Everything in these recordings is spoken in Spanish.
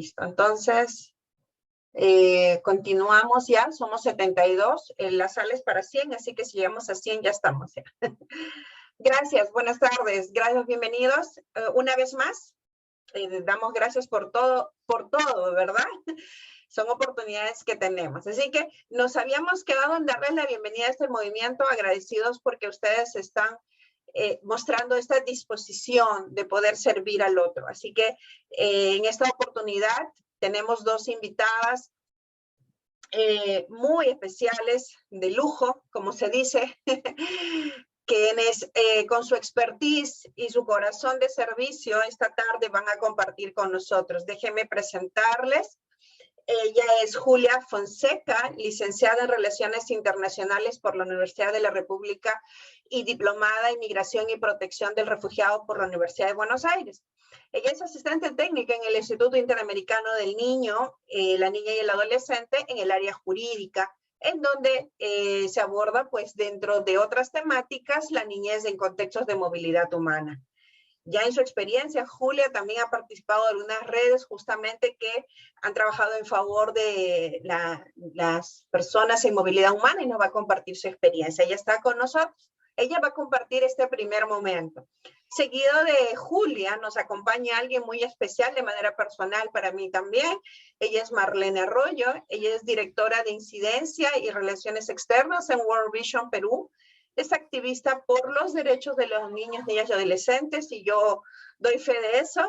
Listo, entonces continuamos ya, somos 72, la sala es para 100, así que si llegamos a 100 ya estamos ya. Gracias, buenas tardes, gracias, bienvenidos. Una vez más, damos gracias por todo, ¿verdad? Son oportunidades que tenemos. Así que nos habíamos quedado en darles la bienvenida a este movimiento, agradecidos porque ustedes están mostrando esta disposición de poder servir al otro. Así que en esta oportunidad tenemos dos invitadas muy especiales, de lujo, como se dice, quienes con su expertise y su corazón de servicio esta tarde van a compartir con nosotros. Déjenme presentarles. Ella es Julia Fonseca, licenciada en Relaciones Internacionales por la Universidad de la República y diplomada en Migración y Protección del Refugiado por la Universidad de Buenos Aires. Ella es asistente técnica en el Instituto Interamericano del Niño, la Niña y el Adolescente en el área jurídica, en donde se aborda, pues, dentro de otras temáticas, la niñez en contextos de movilidad humana. Ya en su experiencia, Julia también ha participado en algunas redes justamente que han trabajado en favor de las personas en movilidad humana y nos va a compartir su experiencia. Ella está con nosotros. Ella va a compartir este primer momento. Seguido de Julia nos acompaña alguien muy especial de manera personal para mí también. Ella es Marlene Arroyo. Ella es directora de Incidencia y Relaciones Externas en World Vision Perú. Es activista por los derechos de los niños, niñas y adolescentes, y yo doy fe de eso,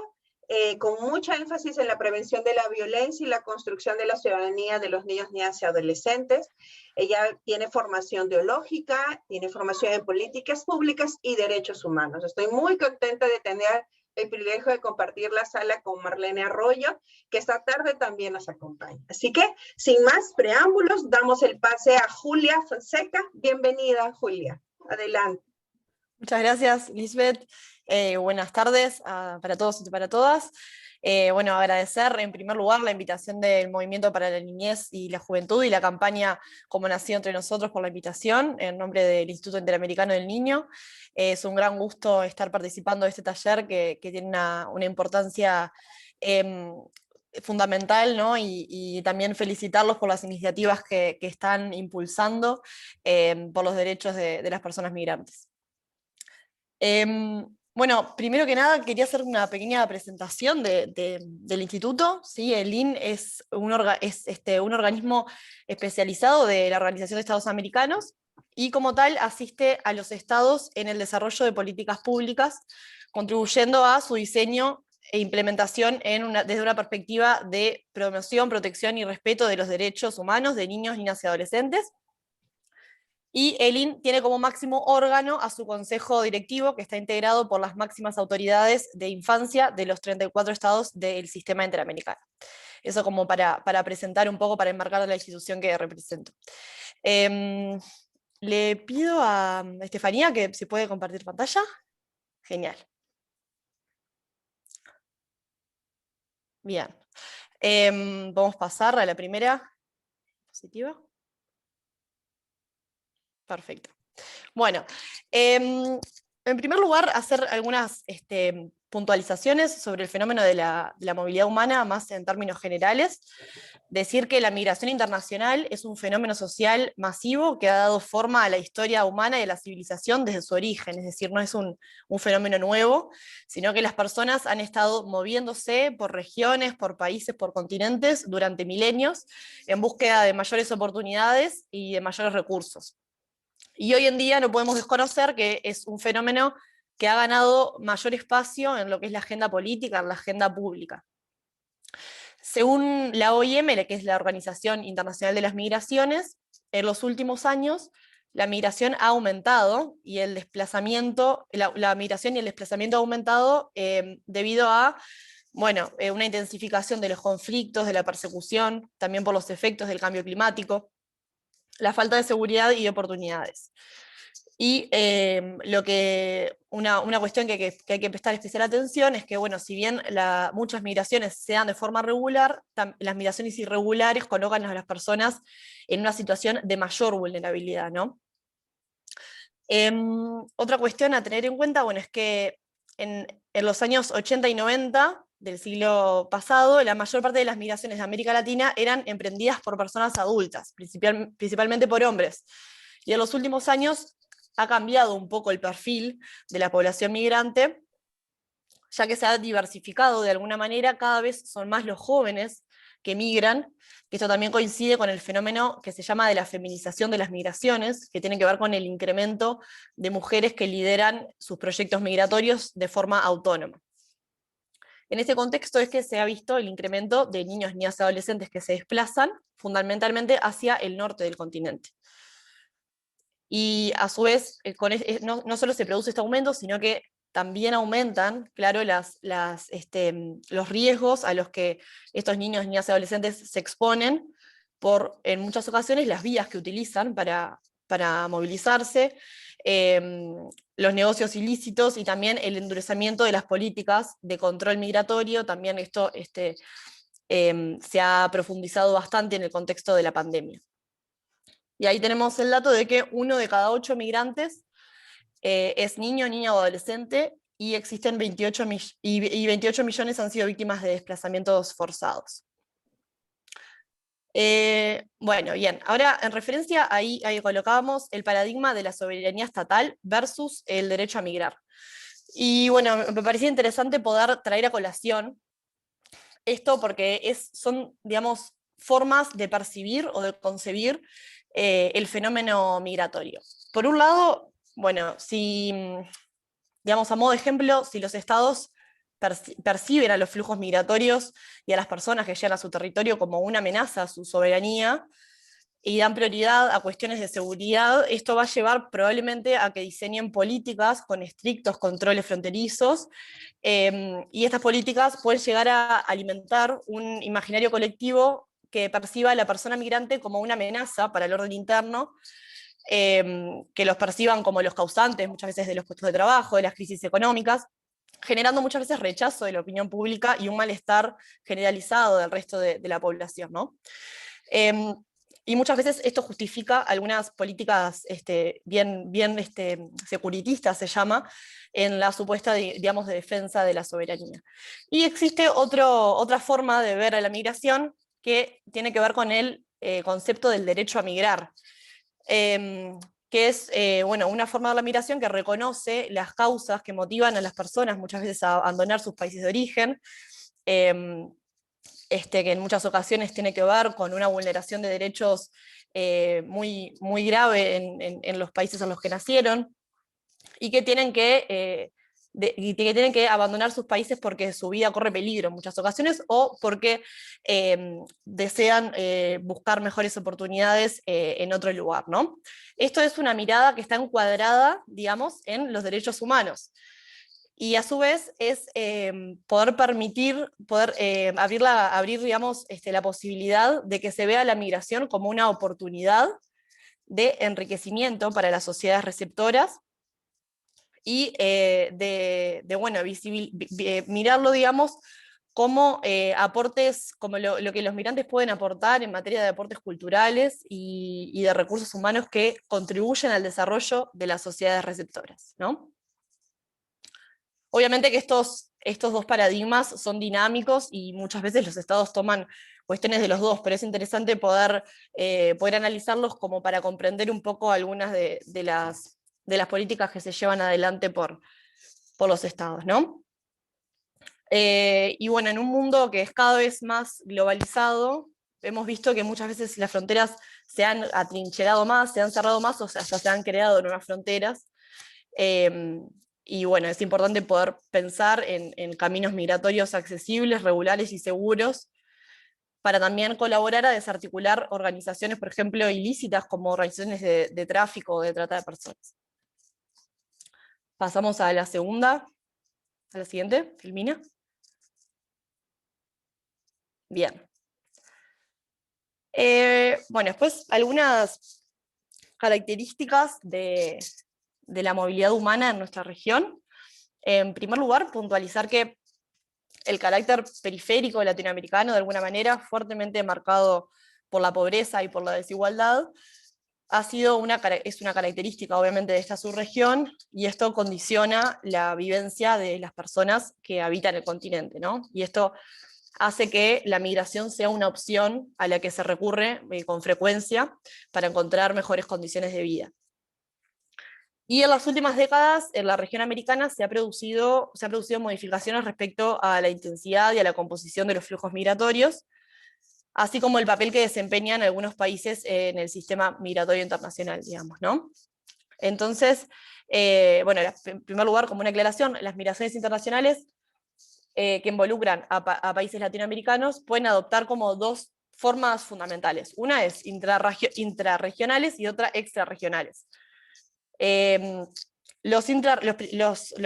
con mucha énfasis en la prevención de la violencia y la construcción de la ciudadanía de los niños, niñas y adolescentes. Ella tiene formación teológica, tiene formación en políticas públicas y derechos humanos. Estoy muy contenta de tener el privilegio de compartir la sala con Marlene Arroyo, que esta tarde también nos acompaña. Así que, sin más preámbulos, damos el pase a Julia Fonseca. Bienvenida, Julia. Adelante. Muchas gracias, Lisbeth. Buenas tardes para todos y para todas. Bueno, agradecer en primer lugar la invitación del Movimiento para la Niñez y la Juventud y la campaña Como Nacido Entre Nosotros por la invitación, en nombre del Instituto Interamericano del Niño. Es un gran gusto estar participando de este taller que tiene una importancia fundamental, ¿no? Y también felicitarlos por las iniciativas que están impulsando por los derechos de las personas migrantes. Bueno, primero que nada quería hacer una pequeña presentación del instituto, ¿sí? El IN es un organismo especializado de la Organización de Estados Americanos y como tal asiste a los estados en el desarrollo de políticas públicas, contribuyendo a su diseño e implementación desde una perspectiva de promoción, protección y respeto de los derechos humanos de niños, niñas y adolescentes. Y el IN tiene como máximo órgano a su consejo directivo, que está integrado por las máximas autoridades de infancia de los 34 estados del sistema interamericano. Eso como para presentar un poco, para enmarcar la institución que represento. Le pido a Estefanía que se puede compartir pantalla. Genial. Bien. Vamos a pasar a la primera diapositiva. Perfecto. Bueno, en primer lugar, hacer algunas puntualizaciones sobre el fenómeno de la movilidad humana, más en términos generales. Decir que la migración internacional es un fenómeno social masivo que ha dado forma a la historia humana y a la civilización desde su origen, es decir, no es un fenómeno nuevo, sino que las personas han estado moviéndose por regiones, por países, por continentes durante milenios, en búsqueda de mayores oportunidades y de mayores recursos. Y hoy en día no podemos desconocer que es un fenómeno que ha ganado mayor espacio en lo que es la agenda política, en la agenda pública. Según la OIM, que es la Organización Internacional de las Migraciones, en los últimos años la migración ha aumentado y el desplazamiento, la migración y el desplazamiento ha aumentado debido a una intensificación de los conflictos, de la persecución, también por los efectos del cambio climático, la falta de seguridad y de oportunidades. Y una cuestión que hay que prestar especial atención es que, bueno, si bien muchas migraciones se dan de forma regular, las migraciones irregulares colocan a las personas en una situación de mayor vulnerabilidad, ¿no? Otra cuestión a tener en cuenta, bueno, es que en los años 80 y 90 del siglo pasado, la mayor parte de las migraciones de América Latina eran emprendidas por personas adultas, principalmente por hombres. Y en los últimos años ha cambiado un poco el perfil de la población migrante, ya que se ha diversificado de alguna manera, cada vez son más los jóvenes que migran, que esto también coincide con el fenómeno que se llama de la feminización de las migraciones, que tiene que ver con el incremento de mujeres que lideran sus proyectos migratorios de forma autónoma. En este contexto es que se ha visto el incremento de niños, niñas y adolescentes que se desplazan fundamentalmente hacia el norte del continente. Y a su vez, no solo se produce este aumento, sino que también aumentan, claro, los riesgos a los que estos niños, niñas y adolescentes se exponen por, en muchas ocasiones, las vías que utilizan para movilizarse, los negocios ilícitos y también el endurecimiento de las políticas de control migratorio. También esto se ha profundizado bastante en el contexto de la pandemia. Y ahí tenemos el dato de que 1 de cada 8 migrantes es niño, niña o adolescente, y existen 28 millones han sido víctimas de desplazamientos forzados. Bueno, bien, ahora en referencia ahí colocábamos el paradigma de la soberanía estatal versus el derecho a migrar. Y bueno, me parecía interesante poder traer a colación esto porque son, digamos, formas de percibir o de concebir el fenómeno migratorio. Por un lado, bueno, si, digamos, a modo de ejemplo, si los estados perciben a los flujos migratorios y a las personas que llegan a su territorio como una amenaza a su soberanía y dan prioridad a cuestiones de seguridad, esto va a llevar probablemente a que diseñen políticas con estrictos controles fronterizos, y estas políticas pueden llegar a alimentar un imaginario colectivo que perciba a la persona migrante como una amenaza para el orden interno, que los perciban como los causantes muchas veces de los puestos de trabajo, de las crisis económicas, generando muchas veces rechazo de la opinión pública y un malestar generalizado del resto de la población, ¿no? Y muchas veces esto justifica algunas políticas bien securitistas, se llama, en la supuesta, digamos, de defensa de la soberanía. Y existe otra forma de ver a la migración que tiene que ver con el concepto del derecho a migrar, que es bueno, una forma de la migración que reconoce las causas que motivan a las personas muchas veces a abandonar sus países de origen, que en muchas ocasiones tiene que ver con una vulneración de derechos muy, muy grave en los países en los que nacieron, y que tienen que abandonar sus países porque su vida corre peligro en muchas ocasiones, o porque desean buscar mejores oportunidades en otro lugar, ¿no? Esto es una mirada que está encuadrada, digamos, en los derechos humanos. Y a su vez es poder abrir, digamos, la posibilidad de que se vea la migración como una oportunidad de enriquecimiento para las sociedades receptoras, y bueno, mirarlo, digamos, como aportes, como lo que los migrantes pueden aportar en materia de aportes culturales y de recursos humanos que contribuyen al desarrollo de las sociedades receptoras, ¿no? Obviamente que estos dos paradigmas son dinámicos y muchas veces los estados toman cuestiones de los dos, pero es interesante poder analizarlos como para comprender un poco algunas de las políticas que se llevan adelante por los estados, ¿no? Y bueno, en un mundo que es cada vez más globalizado, hemos visto que muchas veces las fronteras se han atrincherado más, se han cerrado más, o sea, hasta se han creado nuevas fronteras. Y bueno, es importante poder pensar en caminos migratorios accesibles, regulares y seguros, para también colaborar a desarticular organizaciones, por ejemplo, ilícitas, como organizaciones de tráfico o de trata de personas. Pasamos a la segunda, a la siguiente, Filmina. Bien. Bueno, después algunas características de la movilidad humana en nuestra región. En primer lugar, puntualizar que el carácter periférico latinoamericano, de alguna manera, fuertemente marcado por la pobreza y por la desigualdad, es una característica obviamente de esta subregión, y esto condiciona la vivencia de las personas que habitan el continente, ¿no? Y esto hace que la migración sea una opción a la que se recurre con frecuencia para encontrar mejores condiciones de vida. Y en las últimas décadas, en la región americana se han producido modificaciones respecto a la intensidad y a la composición de los flujos migratorios, así como el papel que desempeñan algunos países en el sistema migratorio internacional, digamos, ¿no? Entonces, bueno, en primer lugar, como una aclaración, las migraciones internacionales que involucran a países latinoamericanos pueden adoptar como dos formas fundamentales. Una es intrarregionales y otra extrarregionales. Los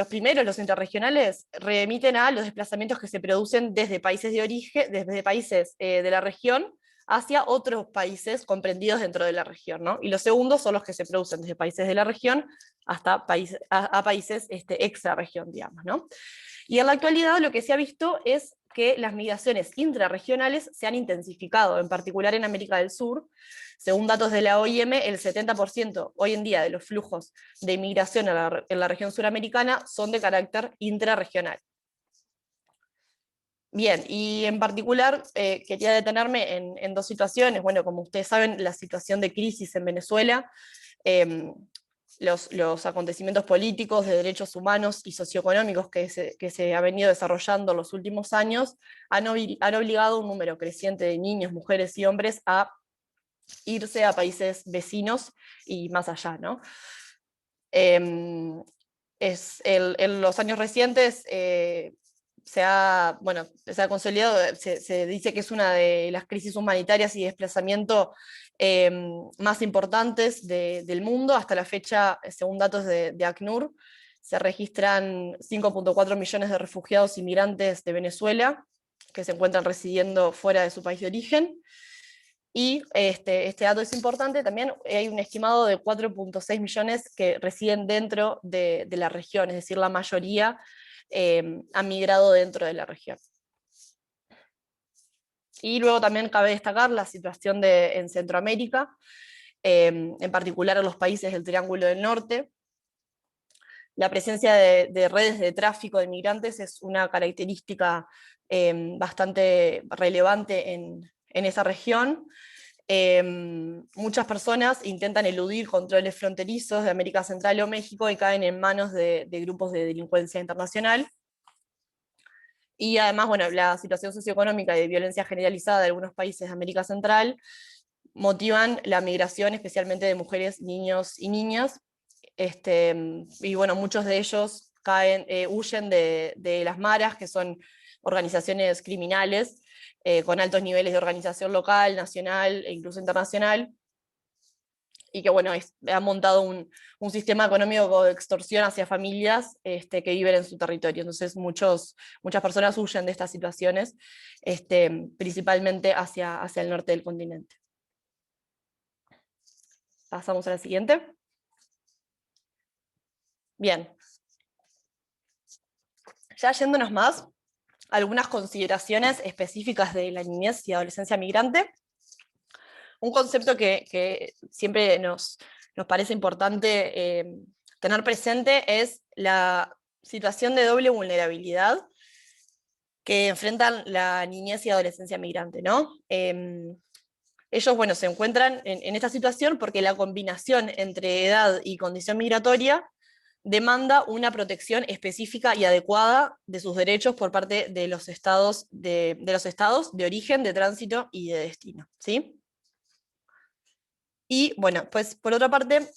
primeros, los intrarregionales, remiten a los desplazamientos que se producen desde países de origen, desde países de la región hacia otros países comprendidos dentro de la región, ¿no? Y los segundos son los que se producen desde países de la región hasta a países extrarregión, digamos, ¿no? Y en la actualidad lo que se ha visto es que las migraciones intrarregionales se han intensificado, en particular en América del Sur. Según datos de la OIM, el 70% hoy en día de los flujos de inmigración en la región suramericana son de carácter intrarregional. Bien, y en particular quería detenerme en dos situaciones. Bueno, como ustedes saben, la situación de crisis en Venezuela, los acontecimientos políticos, de derechos humanos y socioeconómicos que se ha venido desarrollando en los últimos años han obligado a un número creciente de niños, mujeres y hombres a irse a países vecinos y más allá, ¿no? En los años recientes se ha consolidado, se dice que es una de las crisis humanitarias y desplazamiento más importantes del mundo. Hasta la fecha, según datos de ACNUR, se registran 5.4 millones de refugiados inmigrantes de Venezuela que se encuentran residiendo fuera de su país de origen. Y este dato es importante, también hay un estimado de 4.6 millones que residen dentro de la región, es decir, la mayoría han migrado dentro de la región. Y luego también cabe destacar la situación en Centroamérica, en particular en los países del Triángulo del Norte. La presencia de redes de tráfico de migrantes es una característica bastante relevante en esa región. Muchas personas intentan eludir controles fronterizos de América Central o México y caen en manos de grupos de delincuencia internacional. Y además, bueno, la situación socioeconómica y de violencia generalizada de algunos países de América Central motivan la migración, especialmente de mujeres, niños y niñas. Y bueno, muchos de ellos huyen de las maras, que son organizaciones criminales, con altos niveles de organización local, nacional e incluso internacional, y que bueno, ha montado un sistema económico de extorsión hacia familias que viven en su territorio. Entonces muchas personas huyen de estas situaciones, principalmente hacia el norte del continente. Pasamos a la siguiente. Bien. Ya yéndonos más, algunas consideraciones específicas de la niñez y adolescencia migrante. Un concepto que siempre nos parece importante tener presente es la situación de doble vulnerabilidad que enfrentan la niñez y adolescencia migrante, ¿no? Ellos, bueno, se encuentran en esta situación porque la combinación entre edad y condición migratoria demanda una protección específica y adecuada de sus derechos por parte de los estados de origen, de tránsito y de destino, ¿sí? Y bueno, pues por otra parte,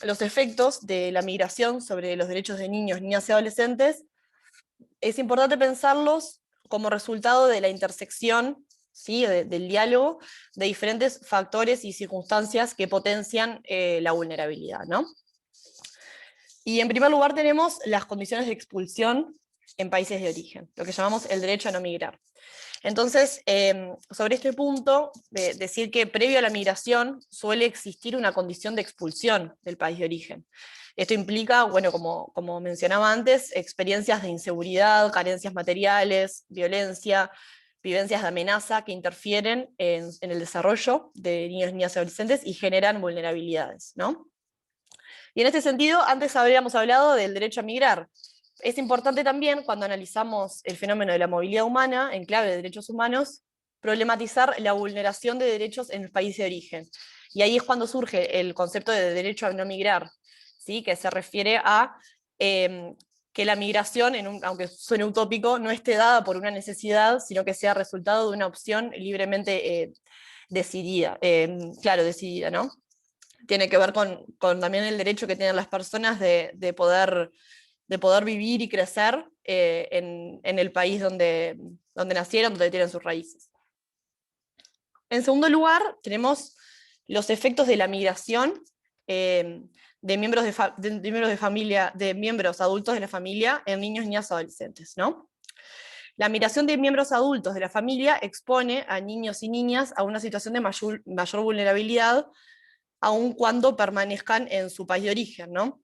los efectos de la migración sobre los derechos de niños, niñas y adolescentes, es importante pensarlos como resultado de la intersección, ¿sí? Del diálogo de diferentes factores y circunstancias que potencian la vulnerabilidad, ¿no? Y en primer lugar tenemos las condiciones de expulsión en países de origen, lo que llamamos el derecho a no migrar. Entonces, sobre este punto, decir que previo a la migración suele existir una condición de expulsión del país de origen. Esto implica, bueno, como mencionaba antes, experiencias de inseguridad, carencias materiales, violencia, vivencias de amenaza que interfieren en el desarrollo de niños, niñas y adolescentes y generan vulnerabilidades, ¿no? Y en este sentido, antes habíamos hablado del derecho a migrar. Es importante también, cuando analizamos el fenómeno de la movilidad humana, en clave de derechos humanos, problematizar la vulneración de derechos en el país de origen. Y ahí es cuando surge el concepto de derecho a no migrar, ¿sí? Que se refiere a que la migración, aunque suene utópico, no esté dada por una necesidad, sino que sea resultado de una opción libremente decidida, decidida, ¿no? Tiene que ver con también el derecho que tienen las personas de poder vivir y crecer en el país donde nacieron, donde tienen sus raíces. En segundo lugar, tenemos los efectos de la migración de miembros de miembros adultos de la familia en niños, niñas, adolescentes, ¿no? La migración de miembros adultos de la familia expone a niños y niñas a una situación de mayor vulnerabilidad, aun cuando permanezcan en su país de origen, ¿no?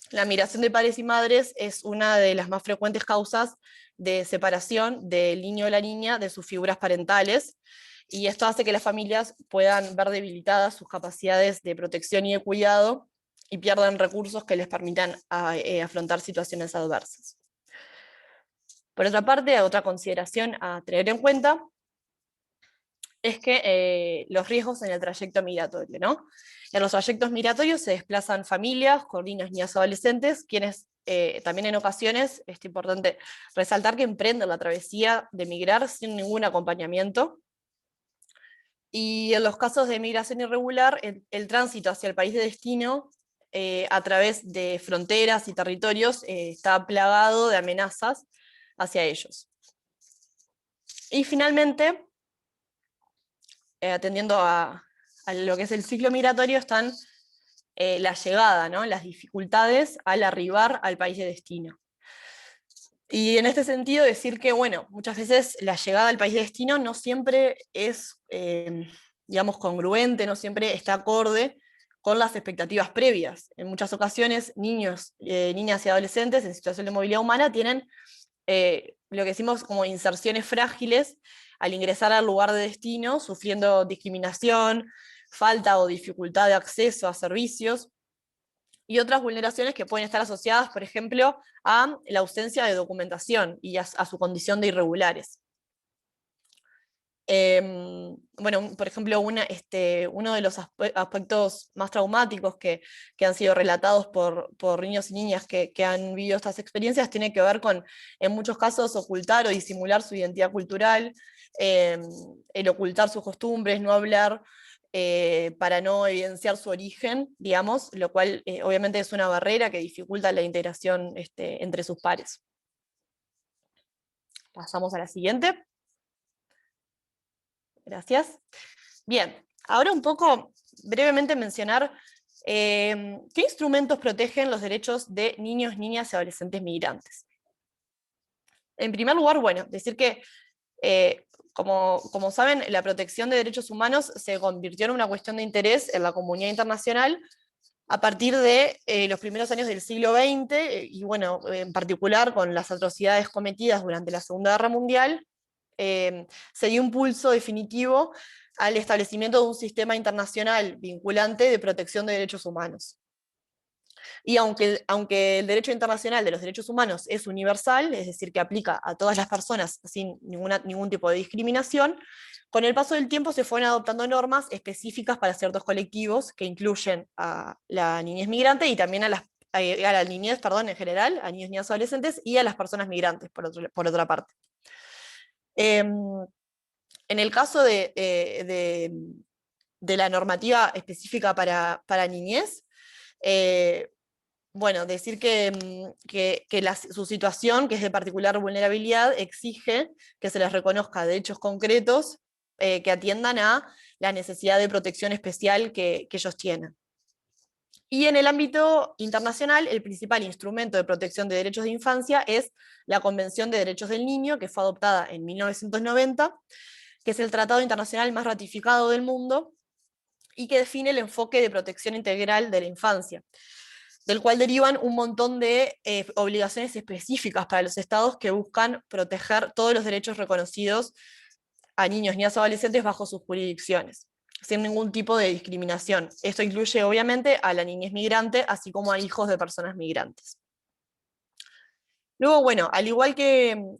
La migración de padres y madres es una de las más frecuentes causas de separación del niño o la niña de sus figuras parentales, y esto hace que las familias puedan ver debilitadas sus capacidades de protección y de cuidado y pierdan recursos que les permitan afrontar situaciones adversas. Por otra parte, otra consideración a tener en cuenta es que los riesgos en el trayecto migratorio, ¿no? En los trayectos migratorios se desplazan familias con niños, niñas, adolescentes, quienes también en ocasiones, es importante resaltar que emprenden la travesía de migrar sin ningún acompañamiento. Y en los casos de migración irregular, el tránsito hacia el país de destino a través de fronteras y territorios está plagado de amenazas hacia ellos. Y finalmente, atendiendo a lo que es el ciclo migratorio, están la llegada, ¿no? Las dificultades al arribar al país de destino. Y en este sentido decir que, bueno, muchas veces la llegada al país de destino no siempre es, digamos, congruente, no siempre está acorde con las expectativas previas. En muchas ocasiones, niños, niñas y adolescentes en situación de movilidad humana tienen lo que decimos como inserciones frágiles al ingresar al lugar de destino, sufriendo discriminación, falta o dificultad de acceso a servicios, y otras vulneraciones que pueden estar asociadas, por ejemplo, a la ausencia de documentación y a su condición de irregulares. Bueno, por ejemplo, uno de los aspectos más traumáticos que han sido relatados por niños y niñas que han vivido estas experiencias tiene que ver con, en muchos casos, ocultar o disimular su identidad cultural, el ocultar sus costumbres, no hablar para no evidenciar su origen, digamos, lo cual obviamente es una barrera que dificulta la integración entre sus pares. Pasamos a la siguiente. Gracias. Bien, ahora un poco brevemente mencionar qué instrumentos protegen los derechos de niños, niñas y adolescentes migrantes. En primer lugar, bueno, decir que, como saben, la protección de derechos humanos se convirtió en una cuestión de interés en la comunidad internacional a partir de los primeros años del siglo XX, y bueno, en particular con las atrocidades cometidas durante la Segunda Guerra Mundial, se dio un pulso definitivo al establecimiento de un sistema internacional vinculante de protección de derechos humanos. Y aunque el derecho internacional de los derechos humanos es universal, es decir, que aplica a todas las personas sin ningún tipo de discriminación, con el paso del tiempo se fueron adoptando normas específicas para ciertos colectivos que incluyen a la niñez migrante y también a la niñez, perdón, en general, a niños, niñas, adolescentes y a las personas migrantes, por otra parte. En el caso de la normativa específica para niñez, bueno, decir que su situación, que es de particular vulnerabilidad, exige que se les reconozca derechos concretos que atiendan a la necesidad de protección especial que ellos tienen. Y en el ámbito internacional, el principal instrumento de protección de derechos de infancia es la Convención de Derechos del Niño, que fue adoptada en 1990, que es el tratado internacional más ratificado del mundo y que define el enfoque de protección integral de la infancia, del cual derivan un montón de obligaciones específicas para los estados que buscan proteger todos los derechos reconocidos a niños, niñas o adolescentes bajo sus jurisdicciones, sin ningún tipo de discriminación. Esto incluye obviamente a la niñez migrante, así como a hijos de personas migrantes. Luego, bueno, al igual que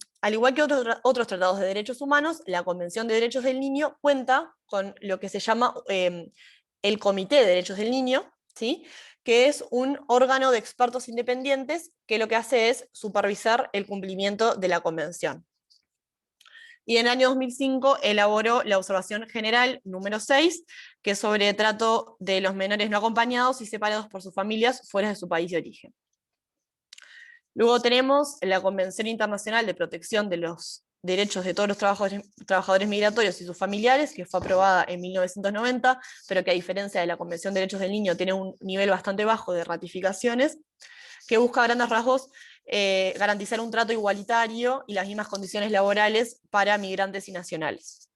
otros tratados de derechos humanos, la Convención de Derechos del Niño cuenta con lo que se llama el Comité de Derechos del Niño, ¿sí? Que es un órgano de expertos independientes que lo que hace es supervisar el cumplimiento de la Convención. Y en el año 2005 elaboró la Observación General número 6, que es sobre trato de los menores no acompañados y separados por sus familias fuera de su país de origen. Luego tenemos la Convención Internacional de Protección de los Derechos de todos los trabajadores migratorios y sus familiares, que fue aprobada en 1990, pero que a diferencia de la Convención de Derechos del Niño tiene un nivel bastante bajo de ratificaciones, que busca a grandes rasgos garantizar un trato igualitario y las mismas condiciones laborales para migrantes y nacionales.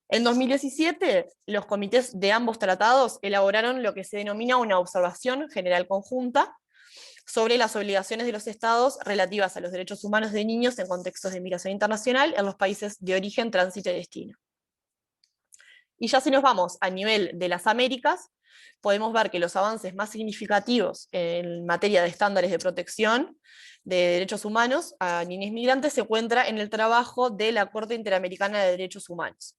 En 2017, los comités de ambos tratados elaboraron lo que se denomina una observación general conjunta sobre las obligaciones de los estados relativas a los derechos humanos de niños en contextos de migración internacional en los países de origen, tránsito y destino. Y ya si nos vamos a nivel de las Américas, podemos ver que los avances más significativos en materia de estándares de protección de derechos humanos a niños migrantes se encuentra en el trabajo de la Corte Interamericana de Derechos Humanos.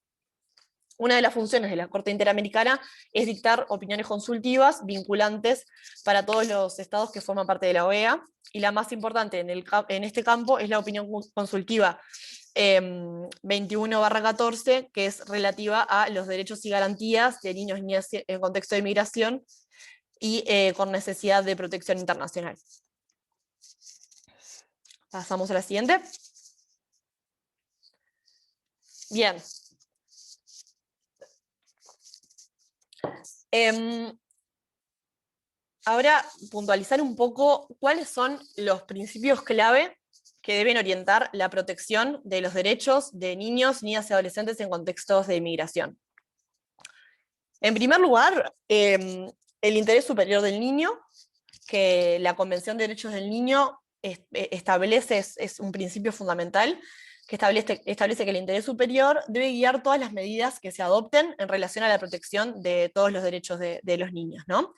Una de las funciones de la Corte Interamericana es dictar opiniones consultivas vinculantes para todos los estados que forman parte de la OEA, y la más importante en este campo es la opinión consultiva 21/14, que es relativa a los derechos y garantías de niños y niñas en contexto de migración y con necesidad de protección internacional. Pasamos a la siguiente. Bien. Ahora, puntualizar un poco cuáles son los principios clave que deben orientar la protección de los derechos de niños, niñas y adolescentes en contextos de inmigración. En primer lugar, el interés superior del niño, que la Convención de Derechos del Niño establece, es un principio fundamental, que establece que el interés superior debe guiar todas las medidas que se adopten en relación a la protección de todos los derechos de los niños, ¿no?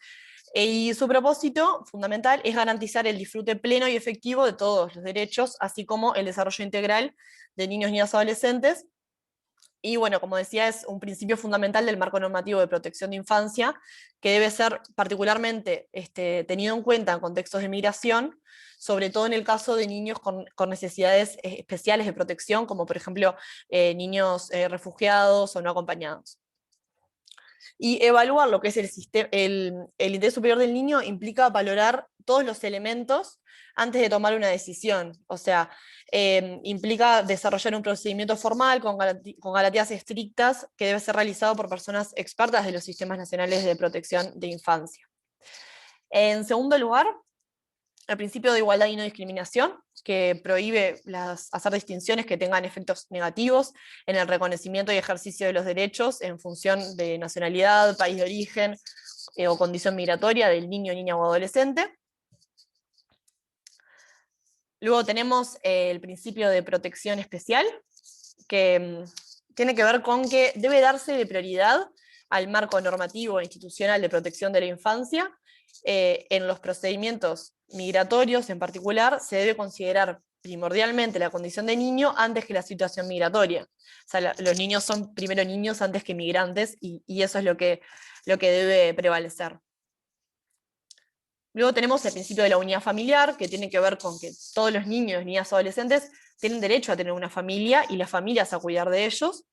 Y su propósito fundamental es garantizar el disfrute pleno y efectivo de todos los derechos, así como el desarrollo integral de niños, niñas y adolescentes. Y bueno, como decía, es un principio fundamental del marco normativo de protección de infancia, que debe ser particularmente tenido en cuenta en contextos de migración, sobre todo en el caso de niños con necesidades especiales de protección, como por ejemplo niños refugiados o no acompañados. Y evaluar lo que es el interés superior del niño implica valorar todos los elementos antes de tomar una decisión. O sea, implica desarrollar un procedimiento formal con garantías estrictas que debe ser realizado por personas expertas de los sistemas nacionales de protección de infancia. En segundo lugar, el principio de igualdad y no discriminación, que prohíbe hacer distinciones que tengan efectos negativos en el reconocimiento y ejercicio de los derechos en función de nacionalidad, país de origen o condición migratoria del niño, niña o adolescente. Luego tenemos el principio de protección especial, que tiene que ver con que debe darse prioridad al marco normativo e institucional de protección de la infancia. En los procedimientos migratorios en particular se debe considerar primordialmente la condición de niño antes que la situación migratoria. O sea, los niños son primero niños antes que migrantes, y eso es lo que debe prevalecer. Luego tenemos el principio de la unidad familiar, que tiene que ver con que todos los niños, niñas y adolescentes tienen derecho a tener una familia y las familias a cuidar de ellos.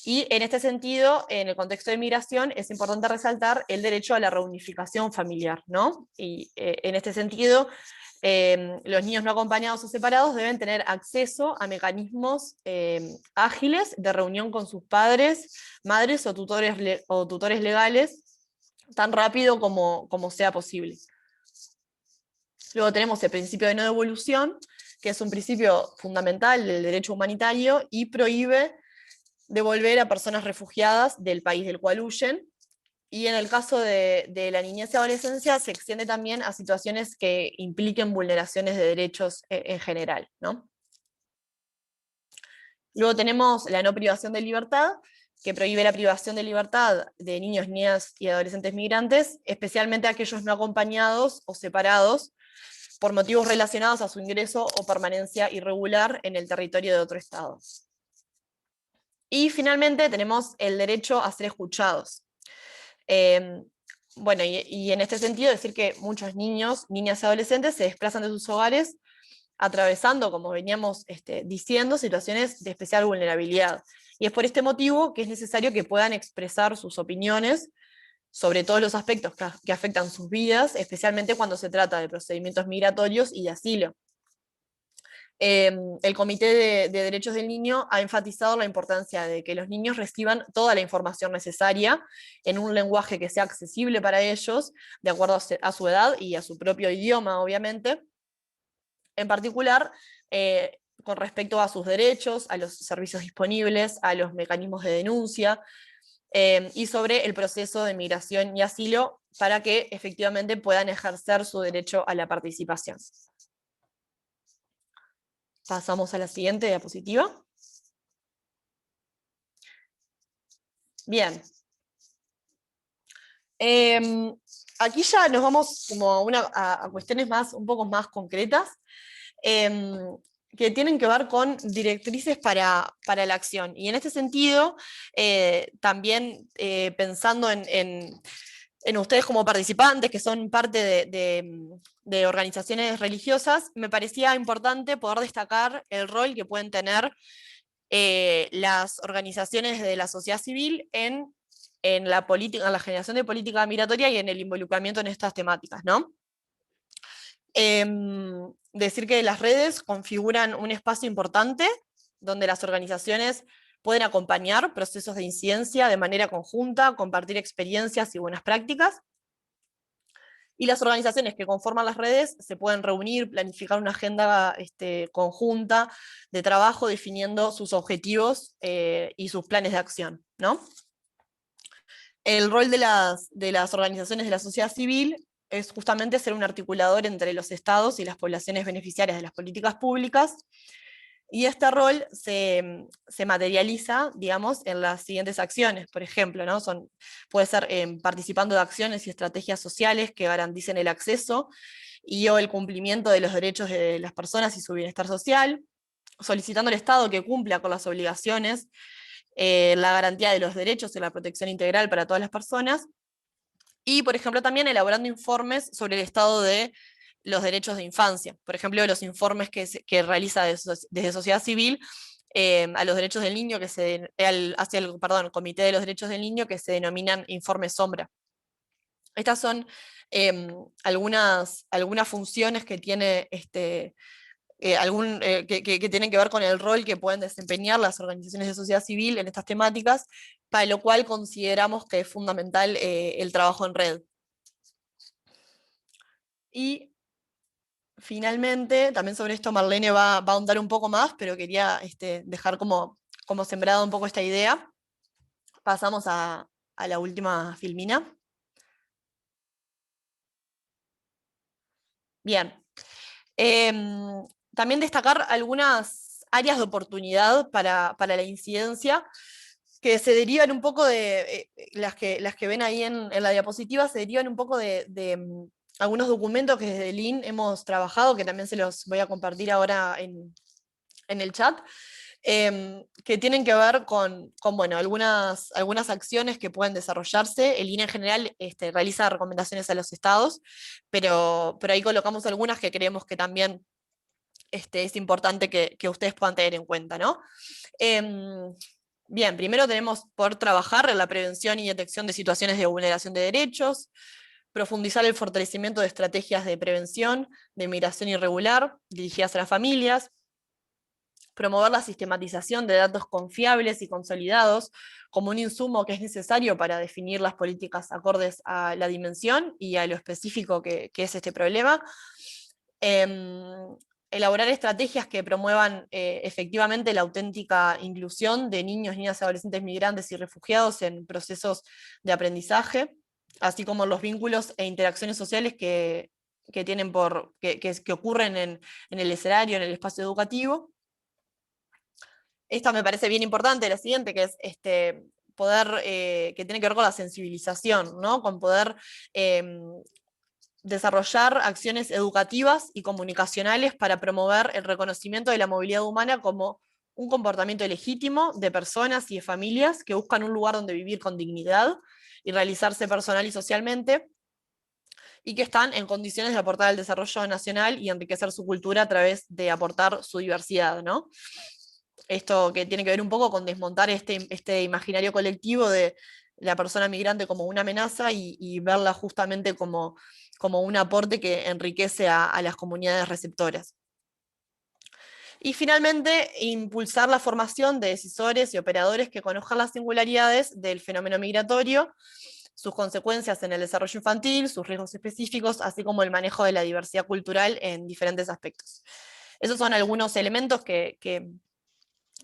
Y en este sentido, en el contexto de migración, es importante resaltar el derecho a la reunificación familiar, ¿no? Y en este sentido, los niños no acompañados o separados deben tener acceso a mecanismos ágiles de reunión con sus padres, madres o tutores legales tan rápido como sea posible. Luego tenemos el principio de no devolución, que es un principio fundamental del derecho humanitario y prohíbe devolver a personas refugiadas del país del cual huyen, y en el caso de la niñez y adolescencia se extiende también a situaciones que impliquen vulneraciones de derechos en general, ¿no? Luego tenemos la no privación de libertad, que prohíbe la privación de libertad de niños, niñas y adolescentes migrantes, especialmente aquellos no acompañados o separados por motivos relacionados a su ingreso o permanencia irregular en el territorio de otro Estado. Y finalmente tenemos el derecho a ser escuchados. Bueno, y en este sentido decir que muchos niños, niñas y adolescentes se desplazan de sus hogares atravesando, como veníamos diciendo, situaciones de especial vulnerabilidad. Y es por este motivo que es necesario que puedan expresar sus opiniones sobre todos los aspectos que afectan sus vidas, especialmente cuando se trata de procedimientos migratorios y de asilo. El Comité de Derechos del Niño ha enfatizado la importancia de que los niños reciban toda la información necesaria en un lenguaje que sea accesible para ellos, de acuerdo a su edad y a su propio idioma, obviamente. En particular, con respecto a sus derechos, a los servicios disponibles, a los mecanismos de denuncia, y sobre el proceso de migración y asilo para que efectivamente puedan ejercer su derecho a la participación. Pasamos a la siguiente diapositiva. Bien. Aquí ya nos vamos como a cuestiones un poco más concretas, que tienen que ver con directrices para la acción. Y en este sentido, también pensando en ustedes como participantes, que son parte de organizaciones religiosas, me parecía importante poder destacar el rol que pueden tener las organizaciones de la sociedad civil en la política, en la generación de política migratoria y en el involucramiento en estas temáticas, ¿no? Decir que las redes configuran un espacio importante donde las organizaciones pueden acompañar procesos de incidencia de manera conjunta, compartir experiencias y buenas prácticas. Y las organizaciones que conforman las redes se pueden reunir, planificar una agenda conjunta de trabajo definiendo sus objetivos y sus planes de acción, ¿no? El rol de las organizaciones de la sociedad civil es justamente ser un articulador entre los estados y las poblaciones beneficiarias de las políticas públicas, y este rol se materializa, digamos, en las siguientes acciones. Por ejemplo, ¿no? Puede ser participando de acciones y estrategias sociales que garanticen el acceso y o el cumplimiento de los derechos de las personas y su bienestar social, solicitando al Estado que cumpla con las obligaciones, la garantía de los derechos y la protección integral para todas las personas, y, por ejemplo, también elaborando informes sobre el estado de los derechos de infancia. Por ejemplo, los informes que realiza desde sociedad civil a los derechos del niño, hacia el Comité de los Derechos del Niño, que se denominan informes sombra. Estas son algunas funciones que tiene que tienen que ver con el rol que pueden desempeñar las organizaciones de sociedad civil en estas temáticas, para lo cual consideramos que es fundamental el trabajo en red. Y finalmente, también sobre esto Marlene va a ahondar un poco más, pero quería dejar como sembrado un poco esta idea. Pasamos a la última filmina. Bien. También destacar algunas áreas de oportunidad para la incidencia, que se derivan un poco de, las que ven ahí en la diapositiva, se derivan un poco de algunos documentos que desde el IN hemos trabajado, que también se los voy a compartir ahora en el chat, que tienen que ver con bueno, algunas acciones que pueden desarrollarse. El INE en general realiza recomendaciones a los estados, pero ahí colocamos algunas que creemos que también es importante que ustedes puedan tener en cuenta, ¿no? Bien, primero tenemos por trabajar en la prevención y detección de situaciones de vulneración de derechos, profundizar el fortalecimiento de estrategias de prevención de migración irregular dirigidas a las familias, promover la sistematización de datos confiables y consolidados como un insumo que es necesario para definir las políticas acordes a la dimensión y a lo específico que es este problema. Elaborar estrategias que promuevan efectivamente la auténtica inclusión de niños, niñas y adolescentes migrantes y refugiados en procesos de aprendizaje, así como los vínculos e interacciones sociales que ocurren en el escenario, en el espacio educativo. esta me parece bien importante, la siguiente, que es poder, que tiene que ver con la sensibilización, ¿no? Con poder desarrollar acciones educativas y comunicacionales para promover el reconocimiento de la movilidad humana como un comportamiento legítimo de personas y de familias que buscan un lugar donde vivir con dignidad y realizarse personal y socialmente, y que están en condiciones de aportar al desarrollo nacional y enriquecer su cultura a través de aportar su diversidad, ¿no? Esto que tiene que ver un poco con desmontar este imaginario colectivo de la persona migrante como una amenaza y verla justamente como un aporte que enriquece a las comunidades receptoras. Y finalmente, impulsar la formación de decisores y operadores que conozcan las singularidades del fenómeno migratorio, sus consecuencias en el desarrollo infantil, sus riesgos específicos, así como el manejo de la diversidad cultural en diferentes aspectos. Esos son algunos elementos que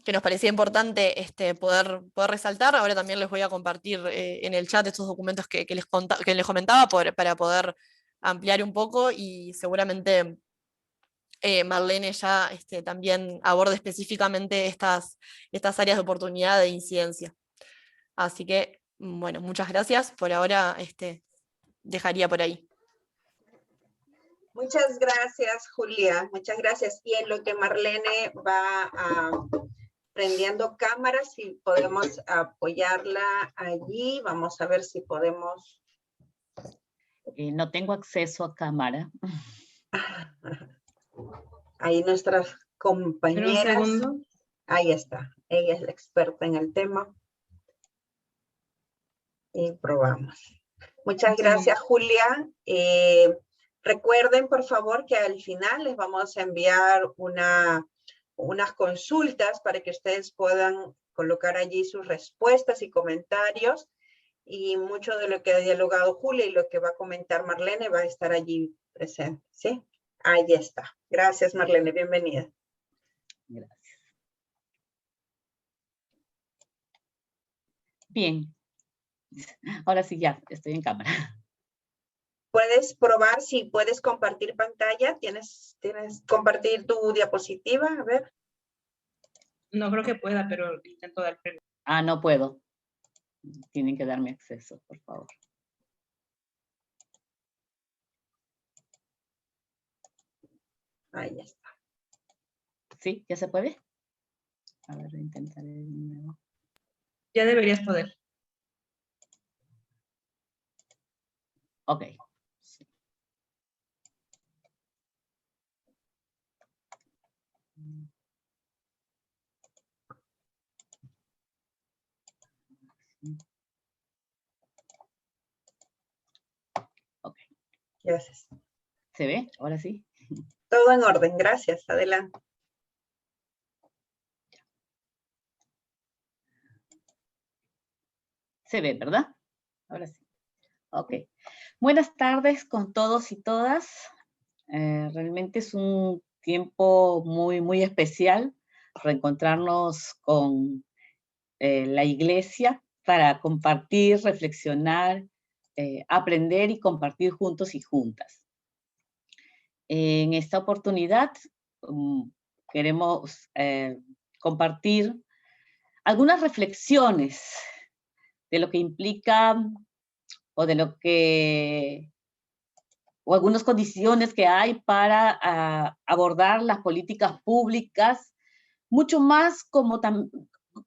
nos parecía importante poder resaltar. Ahora también les voy a compartir en el chat estos documentos que les comentaba para poder ampliar un poco, y seguramente Marlene ya también aborde específicamente estas áreas de oportunidad de incidencia. Así que, bueno, muchas gracias. Por ahora dejaría por ahí. Muchas gracias, Julia. Muchas gracias. Y en lo que Marlene va prendiendo cámaras, si podemos apoyarla allí, vamos a ver si podemos. No tengo acceso a cámara. Ahí nuestras compañeras. Pero un segundo. Ahí está. Ella es la experta en el tema. Y probamos. Muchas gracias, Julia. Recuerden, por favor, que al final les vamos a enviar unas consultas para que ustedes puedan colocar allí sus respuestas y comentarios. Y mucho de lo que ha dialogado Julia y lo que va a comentar Marlene va a estar allí presente, ¿sí? Ahí está. Gracias, Marlene. Bienvenida. Gracias. Bien. Ahora sí ya, estoy en cámara. ¿Puedes probar si puedes compartir pantalla? ¿Tienes compartir tu diapositiva? A ver. No creo que pueda, pero intento dar permiso. Ah, no puedo. Tienen que darme acceso, por favor. Ahí está. ¿Sí? ¿Ya se puede? A ver, intentaré de nuevo. Ya deberías poder. Ok. Sí. Ok. Gracias. ¿Se ve? Ahora sí. Todo en orden. Gracias. Adelante. Se ve, ¿verdad? Ahora sí. Ok. Buenas tardes con todos y todas. Realmente es un tiempo muy, muy especial reencontrarnos con la iglesia para compartir, reflexionar, aprender y compartir juntos y juntas. En esta oportunidad queremos compartir algunas reflexiones de lo que implica o de lo que, o algunas condiciones que hay para abordar las políticas públicas, mucho más como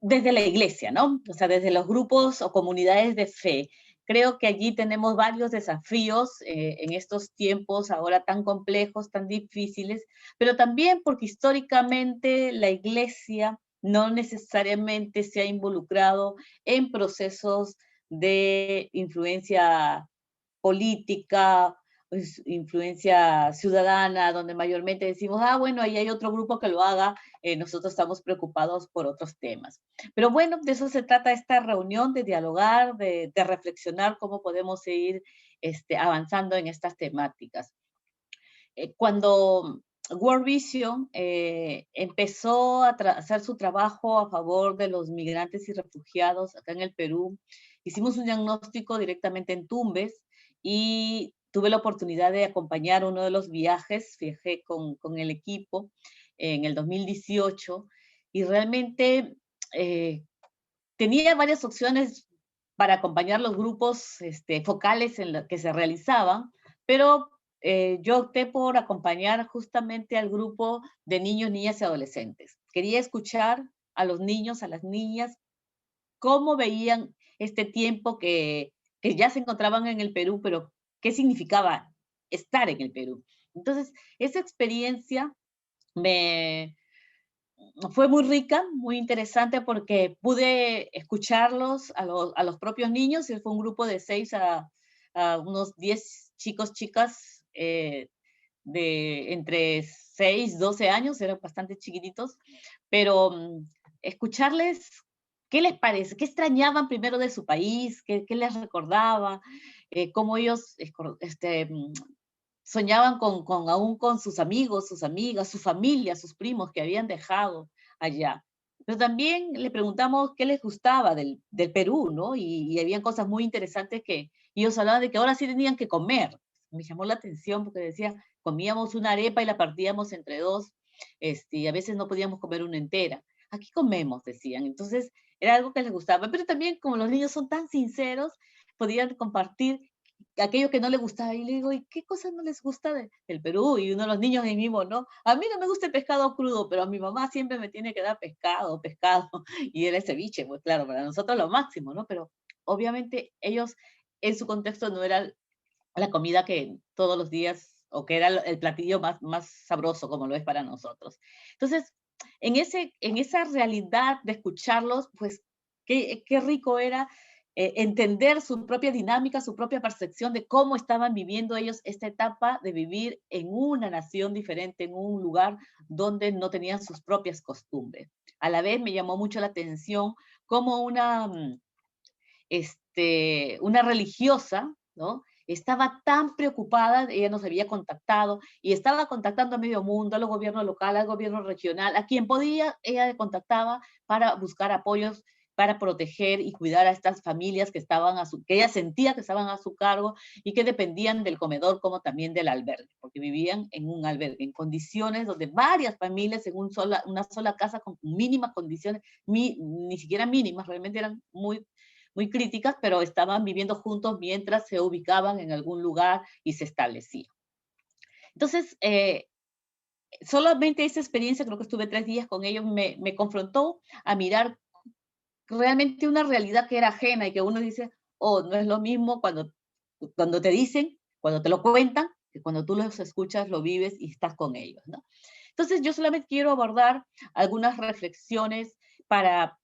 desde la iglesia, ¿no? O sea, desde los grupos o comunidades de fe. Creo que allí tenemos varios desafíos en estos tiempos ahora tan complejos, tan difíciles, pero también porque históricamente la iglesia no necesariamente se ha involucrado en procesos de influencia política, influencia ciudadana, donde mayormente decimos, bueno, ahí hay otro grupo que lo haga, nosotros estamos preocupados por otros temas. Pero bueno, de eso se trata esta reunión, de dialogar, de reflexionar cómo podemos seguir avanzando en estas temáticas. Cuando World Vision empezó a hacer su trabajo a favor de los migrantes y refugiados acá en el Perú, hicimos un diagnóstico directamente en Tumbes y tuve la oportunidad de acompañar uno de los viajes, viajé con el equipo en el 2018, y realmente tenía varias opciones para acompañar los grupos focales en los que se realizaban, pero yo opté por acompañar justamente al grupo de niños, niñas y adolescentes. Quería escuchar a los niños, a las niñas, cómo veían este tiempo que ya se encontraban en el Perú, pero qué significaba estar en el Perú. Entonces, esa experiencia fue muy rica, muy interesante, porque pude escucharlos a los propios niños. Y fue un grupo de 6 a unos 10 chicos, chicas, de entre 6, 12 años, eran bastante chiquititos, pero escucharles qué les parece, qué extrañaban primero de su país, qué les recordaba, cómo ellos soñaban aún con sus amigos, sus amigas, su familia, sus primos que habían dejado allá. Pero también le preguntamos qué les gustaba del Perú, ¿no? Y habían cosas muy interesantes que ellos hablaban de que ahora sí tenían que comer. Me llamó la atención porque decía, comíamos una arepa y la partíamos entre dos, y a veces no podíamos comer una entera. Aquí comemos, decían. Entonces, era algo que les gustaba. Pero también, como los niños son tan sinceros, podían compartir aquello que no les gustaba. Y le digo, ¿y qué cosas no les gusta del Perú? Y uno de los niños ahí mismo, ¿no? A mí no me gusta el pescado crudo, pero a mi mamá siempre me tiene que dar pescado. Y era el ceviche, pues claro, para nosotros lo máximo, ¿no? Pero obviamente ellos, en su contexto, no era la comida que todos los días, o que era el platillo más sabroso, como lo es para nosotros. Entonces, en esa realidad de escucharlos, pues, qué rico era entender su propia dinámica, su propia percepción de cómo estaban viviendo ellos esta etapa de vivir en una nación diferente, en un lugar donde no tenían sus propias costumbres. A la vez me llamó mucho la atención cómo una religiosa, ¿no? Estaba tan preocupada, ella nos había contactado y estaba contactando a medio mundo, al gobierno local, al gobierno regional, a quien podía, ella contactaba para buscar apoyos, para proteger y cuidar a estas familias que ella sentía que estaban a su cargo y que dependían del comedor como también del albergue, porque vivían en un albergue, en condiciones donde varias familias en una sola casa con mínimas condiciones, ni siquiera mínimas, realmente eran muy críticas, pero estaban viviendo juntos mientras se ubicaban en algún lugar y se establecían. Entonces, solamente esa experiencia, creo que estuve 3 días con ellos, me confrontó a mirar realmente una realidad que era ajena y que uno dice, oh, no es lo mismo cuando te dicen, cuando te lo cuentan, que cuando tú los escuchas, lo vives y estás con ellos, ¿no? Entonces, yo solamente quiero abordar algunas reflexiones para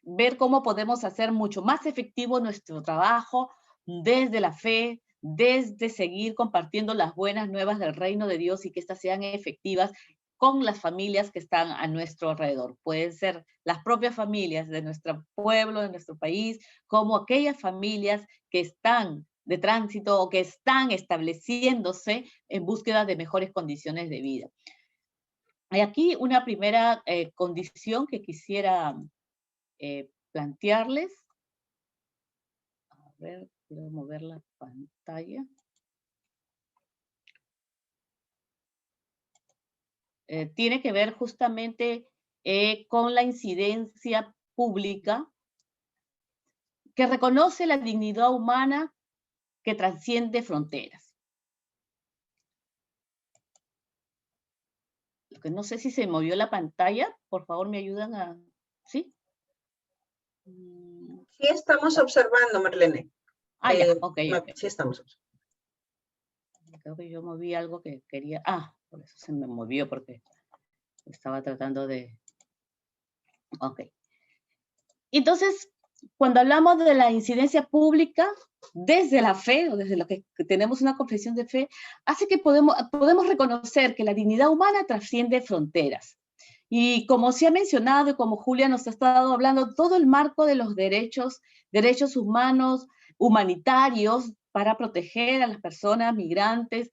ver cómo podemos hacer mucho más efectivo nuestro trabajo desde la fe, desde seguir compartiendo las buenas nuevas del reino de Dios y que éstas sean efectivas con las familias que están a nuestro alrededor. Pueden ser las propias familias de nuestro pueblo, de nuestro país, como aquellas familias que están de tránsito o que están estableciéndose en búsqueda de mejores condiciones de vida. Hay aquí una primera condición que quisiera plantearles. A ver, quiero mover la pantalla. Tiene que ver justamente con la incidencia pública que reconoce la dignidad humana que trasciende fronteras. Lo que no sé si se movió la pantalla, por favor me ayudan a... ¿Sí? Sí estamos observando, Marlene. Ya, ok. Sí estamos observando. Creo que yo moví algo que quería... por eso se me movió, porque estaba tratando de... Ok. Entonces, cuando hablamos de la incidencia pública, desde la fe, o desde lo que tenemos una confesión de fe, hace que podemos reconocer que la dignidad humana trasciende fronteras. Y como se ha mencionado, y como Julia nos ha estado hablando, todo el marco de los derechos humanos, humanitarios, para proteger a las personas migrantes,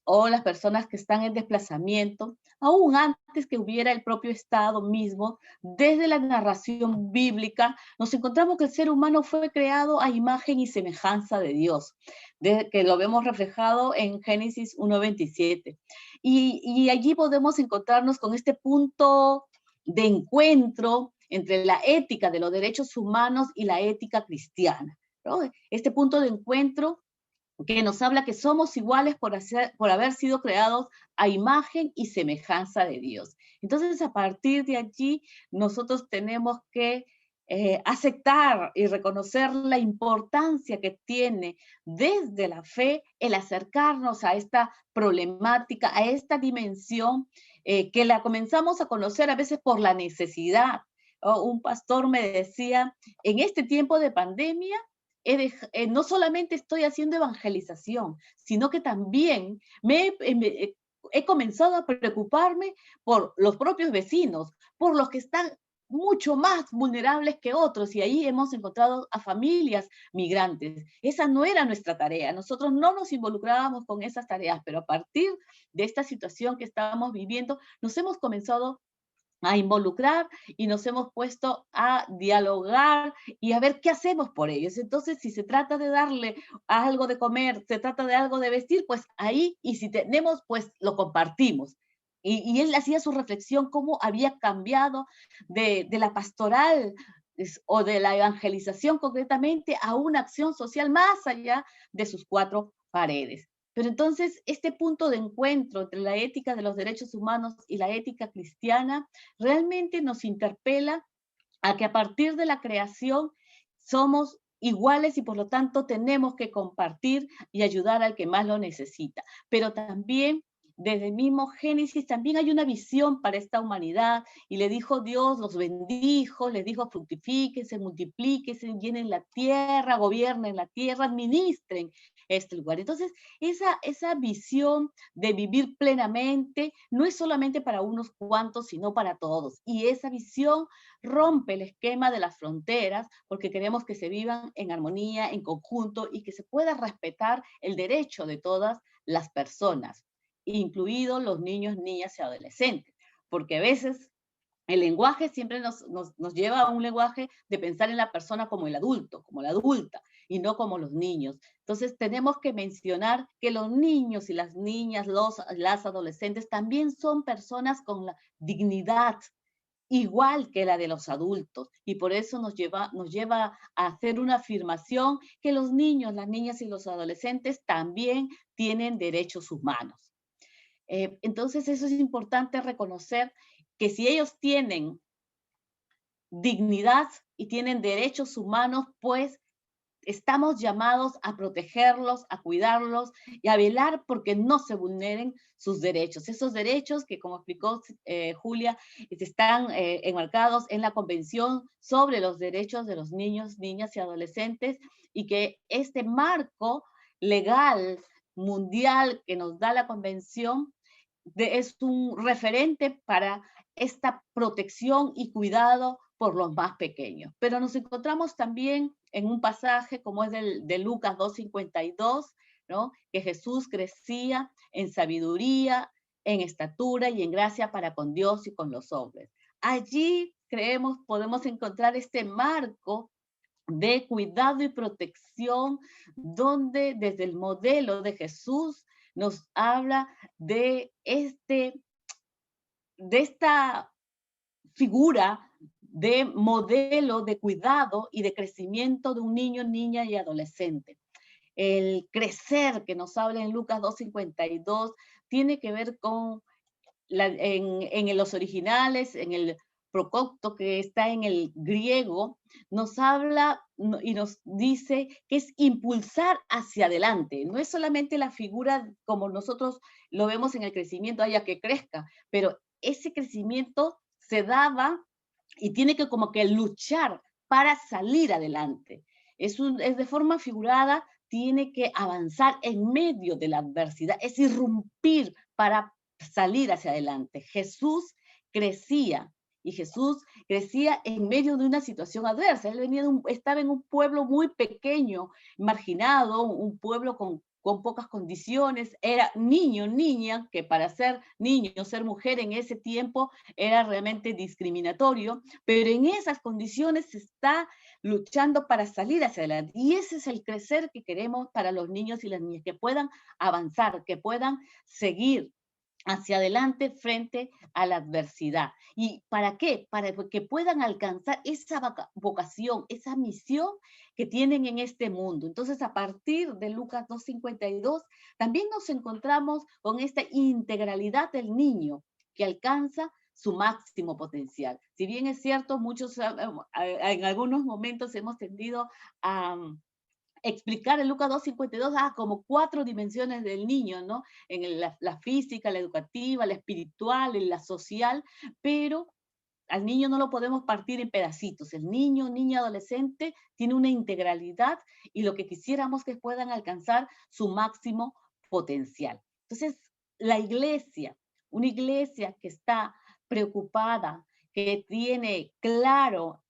o las personas que están en desplazamiento, aún antes que hubiera el propio Estado mismo, desde la narración bíblica, nos encontramos que el ser humano fue creado a imagen y semejanza de Dios, que lo vemos reflejado en Génesis 1:27. Y allí podemos encontrarnos con este punto de encuentro entre la ética de los derechos humanos y la ética cristiana, ¿no? Este punto de encuentro que nos habla que somos iguales por haber sido creados a imagen y semejanza de Dios. Entonces, a partir de allí, nosotros tenemos que aceptar y reconocer la importancia que tiene desde la fe el acercarnos a esta problemática, a esta dimensión que la comenzamos a conocer a veces por la necesidad. Un pastor me decía, en este tiempo de pandemia, no solamente estoy haciendo evangelización, sino que también he comenzado a preocuparme por los propios vecinos, por los que están mucho más vulnerables que otros, y ahí hemos encontrado a familias migrantes. Esa no era nuestra tarea, nosotros no nos involucrábamos con esas tareas, pero a partir de esta situación que estábamos viviendo, nos hemos comenzado a involucrar y nos hemos puesto a dialogar y a ver qué hacemos por ellos. Entonces, si se trata de darle algo de comer, se trata de algo de vestir, pues ahí, y si tenemos, pues lo compartimos. Y él hacía su reflexión cómo había cambiado de la pastoral o de la evangelización concretamente a una acción social más allá de sus cuatro paredes. Pero entonces, este punto de encuentro entre la ética de los derechos humanos y la ética cristiana realmente nos interpela a que a partir de la creación somos iguales y por lo tanto tenemos que compartir y ayudar al que más lo necesita. Pero también, desde el mismo Génesis, también hay una visión para esta humanidad, y le dijo Dios, los bendijo, les dijo fructifíquense, multiplíquense, llenen la tierra, gobiernen la tierra, administren este lugar. Entonces, esa visión de vivir plenamente no es solamente para unos cuantos, sino para todos. Y esa visión rompe el esquema de las fronteras, porque queremos que se vivan en armonía, en conjunto, y que se pueda respetar el derecho de todas las personas, incluidos los niños, niñas y adolescentes. Porque a veces el lenguaje siempre nos lleva a un lenguaje de pensar en la persona como el adulto, como la adulta, y no como los niños. Entonces tenemos que mencionar que los niños y las niñas, las adolescentes también son personas con la dignidad igual que la de los adultos, y por eso nos lleva a hacer una afirmación que los niños, las niñas y los adolescentes también tienen derechos humanos. Entonces eso es importante reconocer, que si ellos tienen dignidad y tienen derechos humanos, pues estamos llamados a protegerlos, a cuidarlos y a velar porque no se vulneren sus derechos. Esos derechos que, como explicó Julia, están enmarcados en la Convención sobre los Derechos de los Niños, Niñas y Adolescentes, y que este marco legal mundial que nos da la Convención es un referente para esta protección y cuidado por los más pequeños. Pero nos encontramos también en un pasaje como es de Lucas 2:52, ¿no? Que Jesús crecía en sabiduría, en estatura y en gracia para con Dios y con los hombres. Allí podemos encontrar este marco de cuidado y protección, donde desde el modelo de Jesús nos habla de esta figura de modelo de cuidado y de crecimiento de un niño, niña y adolescente. El crecer que nos habla en Lucas 2:52 tiene que ver con, en los originales, en el procopto que está en el griego, nos habla y nos dice que es impulsar hacia adelante. No es solamente la figura como nosotros lo vemos en el crecimiento, haya que crezca, pero ese crecimiento se daba y tiene que como que luchar para salir adelante. Es de forma figurada, tiene que avanzar en medio de la adversidad, es irrumpir para salir hacia adelante. Jesús crecía, y Jesús crecía en medio de una situación adversa. Él estaba en un pueblo muy pequeño, marginado, un pueblo con con pocas condiciones, era niño, niña, que para ser niño, ser mujer en ese tiempo era realmente discriminatorio, pero en esas condiciones se está luchando para salir hacia adelante. Y ese es el crecer que queremos para los niños y las niñas, que puedan avanzar, que puedan seguir hacia adelante frente a la adversidad. ¿Y para qué? Para que puedan alcanzar esa vocación, esa misión que tienen en este mundo. Entonces, a partir de Lucas 2:52, también nos encontramos con esta integralidad del niño que alcanza su máximo potencial. Si bien es cierto, muchos en algunos momentos hemos tendido a explicar en Lucas 2:52 como 4 dimensiones del niño, ¿no? En la física, la educativa, la espiritual, la social, pero al niño no lo podemos partir en pedacitos. El niño, niña, adolescente tiene una integralidad y lo que quisiéramos que puedan alcanzar su máximo potencial. Entonces, la iglesia, una iglesia que está preocupada, que tiene claro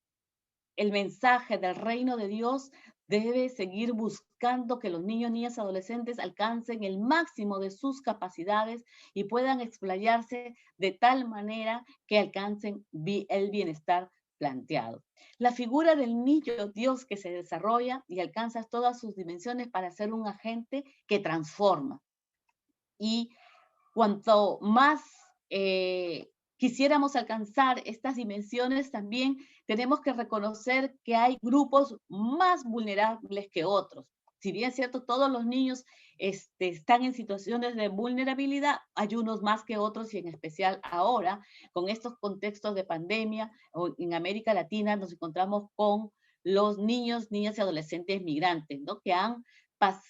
el mensaje del reino de Dios, debe seguir buscando que los niños, niñas, adolescentes alcancen el máximo de sus capacidades y puedan explayarse de tal manera que alcancen el bienestar planteado. La figura del niño Dios que se desarrolla y alcanza todas sus dimensiones para ser un agente que transforma. Y cuanto más quisiéramos alcanzar estas dimensiones, también tenemos que reconocer que hay grupos más vulnerables que otros. Si bien es cierto, todos los niños están en situaciones de vulnerabilidad, hay unos más que otros, y en especial ahora, con estos contextos de pandemia, en América Latina nos encontramos con los niños, niñas y adolescentes migrantes, ¿no? Que han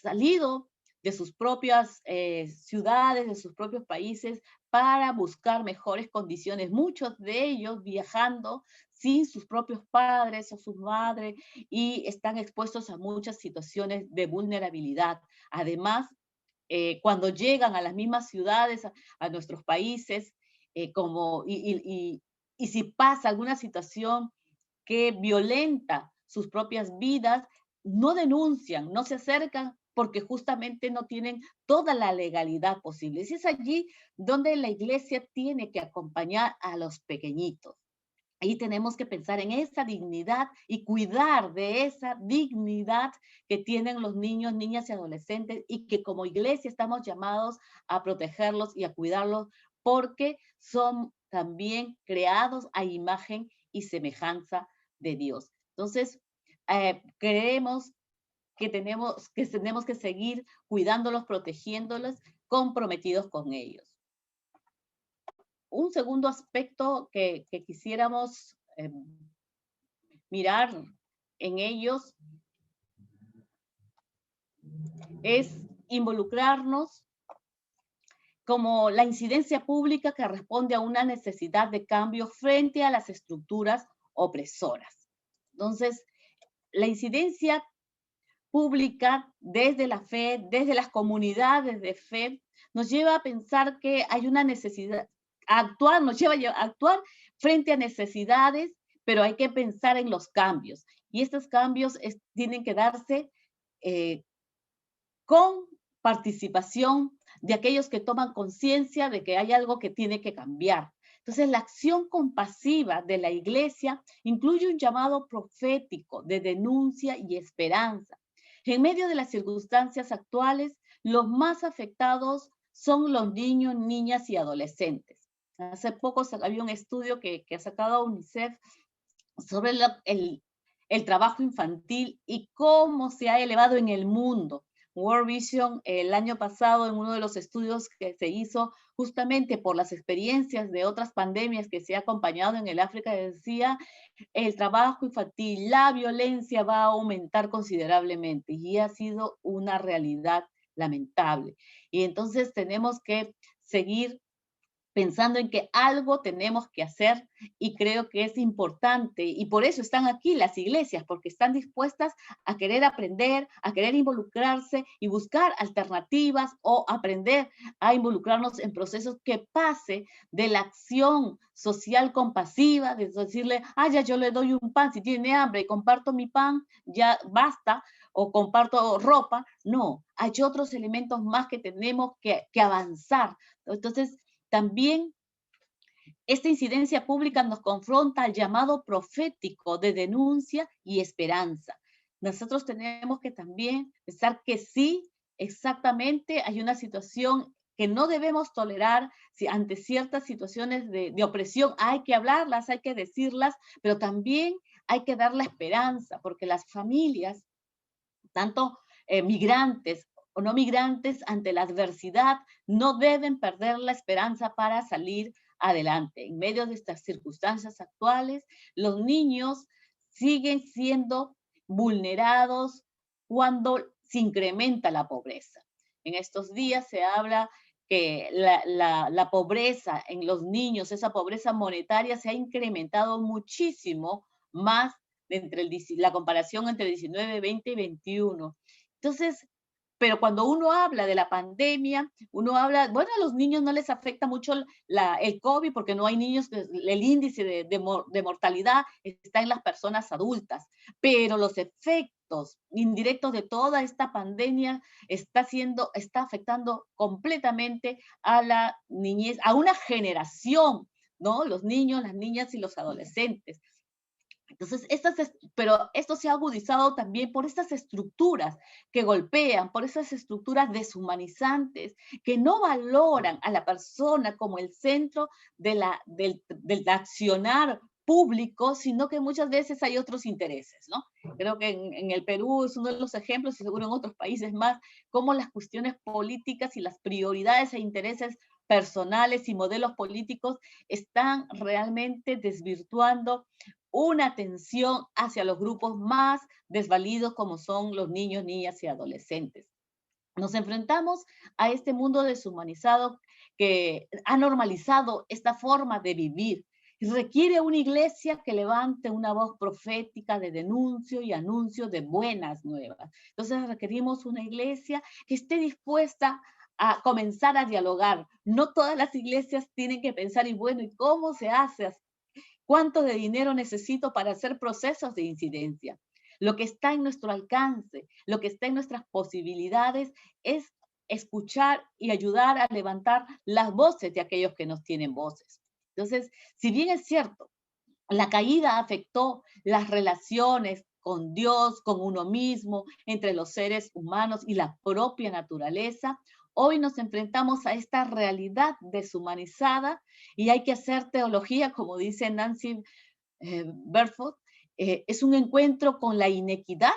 salido de sus propias ciudades, de sus propios países, para buscar mejores condiciones. Muchos de ellos viajando sin sus propios padres o sus madres y están expuestos a muchas situaciones de vulnerabilidad. Además, cuando llegan a las mismas ciudades, a nuestros países, y si pasa alguna situación que violenta sus propias vidas, no denuncian, no se acercan porque justamente no tienen toda la legalidad posible. Y es allí donde la iglesia tiene que acompañar a los pequeñitos. Ahí tenemos que pensar en esa dignidad y cuidar de esa dignidad que tienen los niños, niñas y adolescentes, y que como iglesia estamos llamados a protegerlos y a cuidarlos porque son también creados a imagen y semejanza de Dios. Entonces, creemos que tenemos que seguir cuidándolos, protegiéndolos, comprometidos con ellos. Un segundo aspecto que quisiéramos mirar en ellos es involucrarnos como la incidencia pública que responde a una necesidad de cambio frente a las estructuras opresoras. Entonces, la incidencia pública desde la fe, desde las comunidades de fe, nos lleva a pensar que hay una necesidad, nos lleva a actuar frente a necesidades, pero hay que pensar en los cambios. Y estos cambios tienen que darse con participación de aquellos que toman conciencia de que hay algo que tiene que cambiar. Entonces, la acción compasiva de la iglesia incluye un llamado profético de denuncia y esperanza. En medio de las circunstancias actuales, los más afectados son los niños, niñas y adolescentes. Hace poco había un estudio que ha sacado UNICEF sobre el trabajo infantil y cómo se ha elevado en el mundo. World Vision el año pasado, en uno de los estudios que se hizo justamente por las experiencias de otras pandemias que se ha acompañado en el África, decía, el trabajo infantil, la violencia va a aumentar considerablemente, y ha sido una realidad lamentable. Y entonces tenemos que seguir pensando en que algo tenemos que hacer, y creo que es importante, y por eso están aquí las iglesias, porque están dispuestas a querer aprender, a querer involucrarse y buscar alternativas, o aprender a involucrarnos en procesos que pase de la acción social compasiva, de decirle, ya yo le doy un pan, si tiene hambre y comparto mi pan, ya basta, o comparto ropa. No, hay otros elementos más que tenemos que avanzar. Entonces, también esta incidencia pública nos confronta al llamado profético de denuncia y esperanza. Nosotros tenemos que también pensar que sí, exactamente, hay una situación que no debemos tolerar ante ciertas situaciones de opresión. Hay que hablarlas, hay que decirlas, pero también hay que dar la esperanza, porque las familias, tanto migrantes o no migrantes, ante la adversidad, no deben perder la esperanza para salir adelante. En medio de estas circunstancias actuales, los niños siguen siendo vulnerados cuando se incrementa la pobreza. En estos días se habla que la pobreza en los niños, esa pobreza monetaria, se ha incrementado muchísimo más la comparación entre 19, 20 y 21. Entonces, pero cuando uno habla de la pandemia, uno habla, bueno, a los niños no les afecta mucho el COVID, porque no hay niños, el índice de mortalidad está en las personas adultas, pero los efectos indirectos de toda esta pandemia está afectando completamente a la niñez, a una generación, ¿no? Los niños, las niñas y los adolescentes. Entonces, pero esto se ha agudizado también por estas estructuras que golpean, por esas estructuras deshumanizantes que no valoran a la persona como el centro del accionar público, sino que muchas veces hay otros intereses, ¿no? Creo que en el Perú es uno de los ejemplos, y seguro en otros países más, cómo las cuestiones políticas y las prioridades e intereses personales y modelos políticos están realmente desvirtuando una atención hacia los grupos más desvalidos, como son los niños, niñas y adolescentes. Nos enfrentamos a este mundo deshumanizado que ha normalizado esta forma de vivir y requiere una iglesia que levante una voz profética de denuncio y anuncio de buenas nuevas. Entonces requerimos una iglesia que esté dispuesta a comenzar a dialogar. No todas las iglesias tienen que pensar, y bueno, ¿y cómo se hace? ¿Cuánto de dinero necesito para hacer procesos de incidencia? Lo que está en nuestro alcance, lo que está en nuestras posibilidades es escuchar y ayudar a levantar las voces de aquellos que nos tienen voces. Entonces, si bien es cierto, la caída afectó las relaciones con Dios, con uno mismo, entre los seres humanos y la propia naturaleza, hoy nos enfrentamos a esta realidad deshumanizada y hay que hacer teología, como dice Nancy Berford, es un encuentro con la inequidad,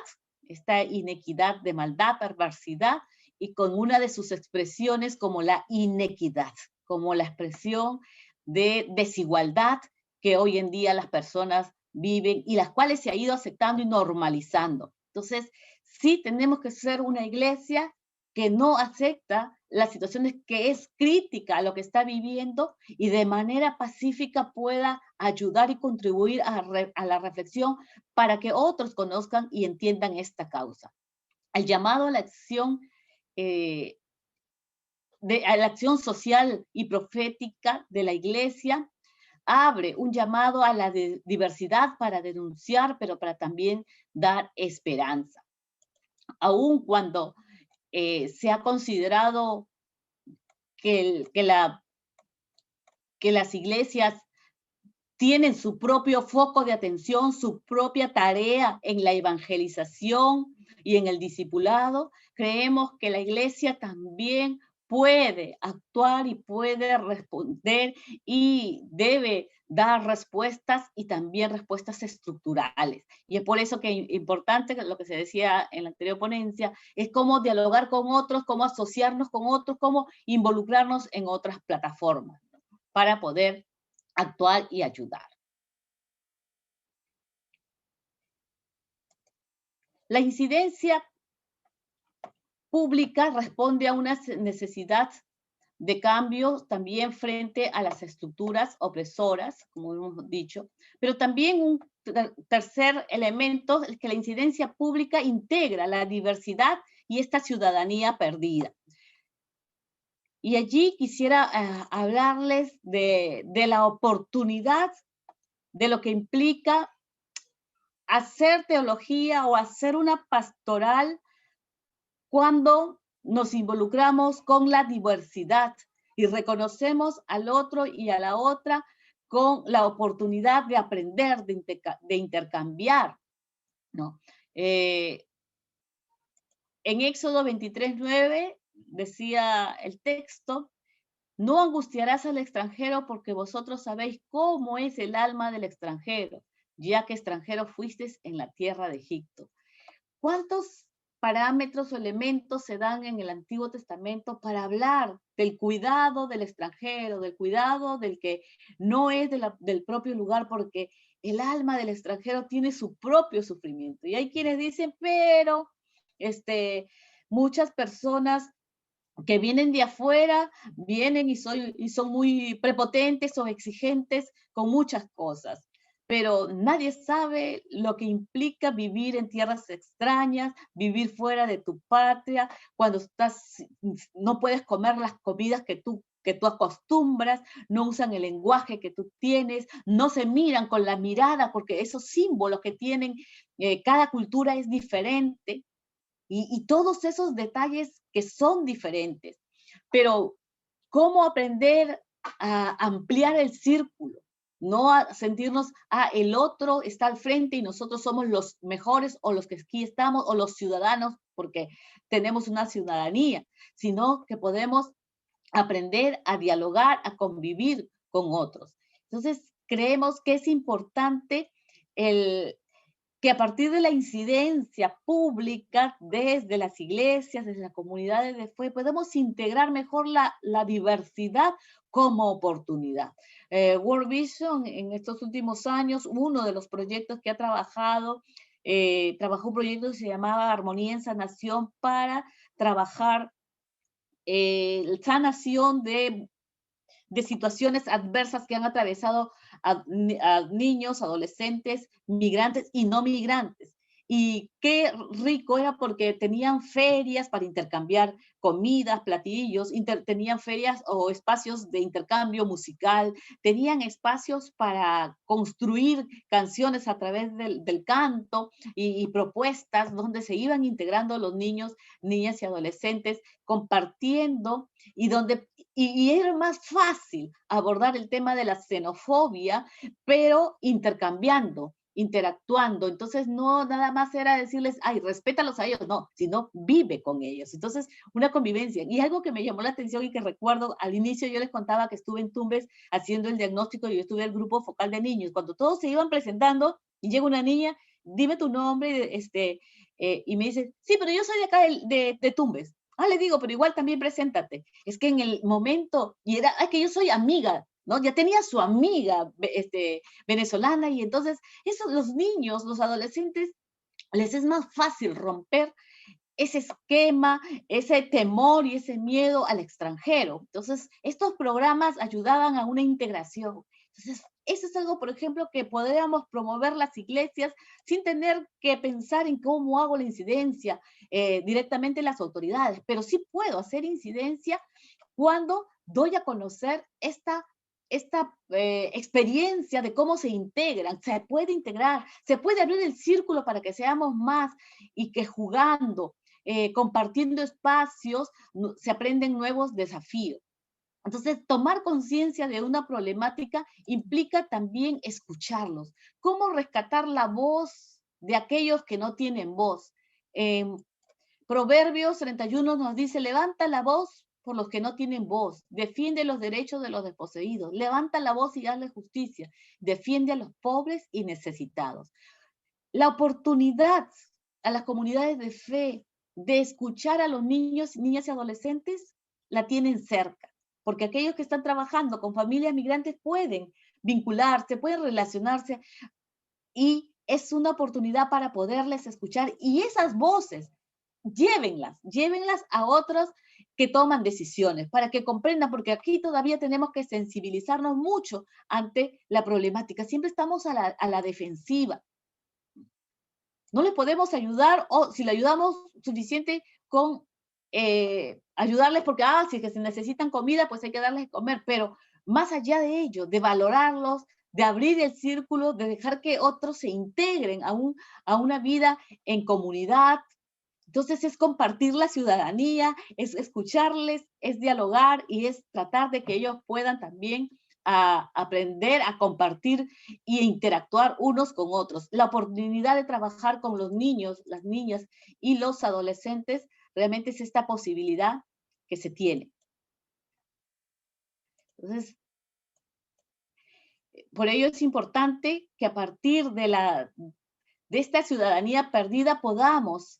esta inequidad de maldad, perversidad, y con una de sus expresiones como la inequidad, como la expresión de desigualdad que hoy en día las personas viven y las cuales se ha ido aceptando y normalizando. Entonces, sí tenemos que ser una iglesia que no acepta las situaciones, que es crítica a lo que está viviendo y de manera pacífica pueda ayudar y contribuir a la reflexión para que otros conozcan y entiendan esta causa. El llamado a la acción a la acción social y profética de la iglesia abre un llamado a la diversidad para denunciar, pero para también dar esperanza. Aun cuando se ha considerado que las iglesias tienen su propio foco de atención, su propia tarea en la evangelización y en el discipulado, creemos que la iglesia también puede actuar y puede responder y debe dar respuestas, y también respuestas estructurales. Y es por eso que es importante lo que se decía en la anterior ponencia, es cómo dialogar con otros, cómo asociarnos con otros, cómo involucrarnos en otras plataformas, ¿no? Para poder actuar y ayudar. La incidencia pública responde a una necesidad de cambio también frente a las estructuras opresoras, como hemos dicho, pero también un tercer elemento es que la incidencia pública integra la diversidad y esta ciudadanía perdida. Y allí quisiera hablarles de la oportunidad, de lo que implica hacer teología o hacer una pastoral cuando nos involucramos con la diversidad y reconocemos al otro y a la otra con la oportunidad de aprender, de intercambiar, ¿no? En Éxodo 23:9 decía el texto: no angustiarás al extranjero porque vosotros sabéis cómo es el alma del extranjero, ya que extranjero fuisteis en la tierra de Egipto. ¿Cuántos parámetros o elementos se dan en el Antiguo Testamento para hablar del cuidado del extranjero, del cuidado del que no es del propio lugar, porque el alma del extranjero tiene su propio sufrimiento? Y hay quienes dicen, pero muchas personas que vienen de afuera, vienen y son muy prepotentes o exigentes con muchas cosas, pero nadie sabe lo que implica vivir en tierras extrañas, vivir fuera de tu patria, cuando no puedes comer las comidas que tú acostumbras, no usan el lenguaje que tú tienes, no se miran con la mirada, porque esos símbolos que tienen, cada cultura es diferente. Y todos esos detalles que son diferentes. Pero, ¿cómo aprender a ampliar el círculo? No a sentirnos, el otro está al frente y nosotros somos los mejores o los que aquí estamos o los ciudadanos porque tenemos una ciudadanía, sino que podemos aprender a dialogar, a convivir con otros. Entonces, creemos que es importante que a partir de la incidencia pública desde las iglesias, desde las comunidades de fe, podemos integrar mejor la diversidad como oportunidad. World Vision en estos últimos años, uno de los proyectos que ha trabajó un proyecto que se llamaba Armonía en Sanación para trabajar sanación de situaciones adversas que han atravesado a niños, adolescentes, migrantes y no migrantes. Y qué rico era porque tenían ferias para intercambiar comidas, platillos, tenían ferias o espacios de intercambio musical, tenían espacios para construir canciones a través del canto y propuestas donde se iban integrando los niños, niñas y adolescentes, compartiendo y era más fácil abordar el tema de la xenofobia, pero intercambiando, interactuando. Entonces, no nada más era decirles, respétalos a ellos, no, sino vive con ellos. Entonces, una convivencia. Y algo que me llamó la atención y que recuerdo, al inicio yo les contaba que estuve en Tumbes haciendo el diagnóstico y yo estuve en el grupo focal de niños. Cuando todos se iban presentando y llega una niña, dime tu nombre, y me dice, sí, pero yo soy de acá de Tumbes. Le digo, pero igual también preséntate. Es que en el momento, y era, que yo soy amiga, ¿no? Ya tenía su amiga venezolana, y entonces los niños, los adolescentes, les es más fácil romper ese esquema, ese temor y ese miedo al extranjero. Entonces, estos programas ayudaban a una integración. Entonces, eso es algo, por ejemplo, que podríamos promover las iglesias sin tener que pensar en cómo hago la incidencia directamente en las autoridades, pero sí puedo hacer incidencia cuando doy a conocer esta experiencia de cómo se integran. Se puede integrar, se puede abrir el círculo para que seamos más y que jugando, compartiendo espacios, se aprenden nuevos desafíos. Entonces, tomar conciencia de una problemática implica también escucharlos. ¿Cómo rescatar la voz de aquellos que no tienen voz? Proverbios 31 nos dice, levanta la voz por los que no tienen voz, defiende los derechos de los desposeídos, levanta la voz y hazle justicia, defiende a los pobres y necesitados. La oportunidad a las comunidades de fe de escuchar a los niños, niñas y adolescentes la tienen cerca, porque aquellos que están trabajando con familias migrantes pueden vincularse, pueden relacionarse, y es una oportunidad para poderles escuchar, y esas voces llévenlas a otros que toman decisiones, para que comprendan, porque aquí todavía tenemos que sensibilizarnos mucho ante la problemática. Siempre estamos a la defensiva. No les podemos ayudar, o si le ayudamos suficiente con ayudarles porque, si es que se necesitan comida, pues hay que darles de comer, pero más allá de ello, de valorarlos, de abrir el círculo, de dejar que otros se integren a una vida en comunidad. Entonces es compartir la ciudadanía, es escucharles, es dialogar y es tratar de que ellos puedan también aprender a compartir e interactuar unos con otros. La oportunidad de trabajar con los niños, las niñas y los adolescentes realmente es esta posibilidad que se tiene. Entonces, por ello es importante que a partir de esta ciudadanía perdida podamos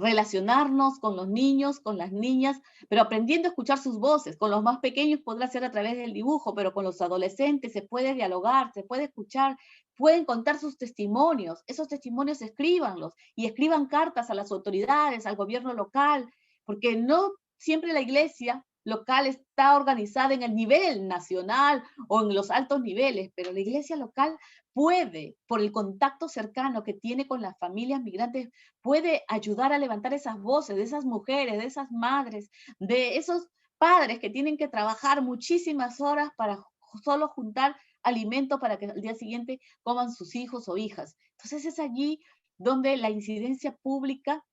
relacionarnos con los niños, con las niñas, pero aprendiendo a escuchar sus voces. Con los más pequeños podrá ser a través del dibujo, pero con los adolescentes se puede dialogar, se puede escuchar, pueden contar sus testimonios. Esos testimonios escríbanlos y escriban cartas a las autoridades, al gobierno local, porque no siempre la iglesia local está organizada en el nivel nacional o en los altos niveles, pero la iglesia local puede, por el contacto cercano que tiene con las familias migrantes, puede ayudar a levantar esas voces de esas mujeres, de esas madres, de esos padres que tienen que trabajar muchísimas horas para solo juntar alimento para que al día siguiente coman sus hijos o hijas. Entonces es allí donde la incidencia pública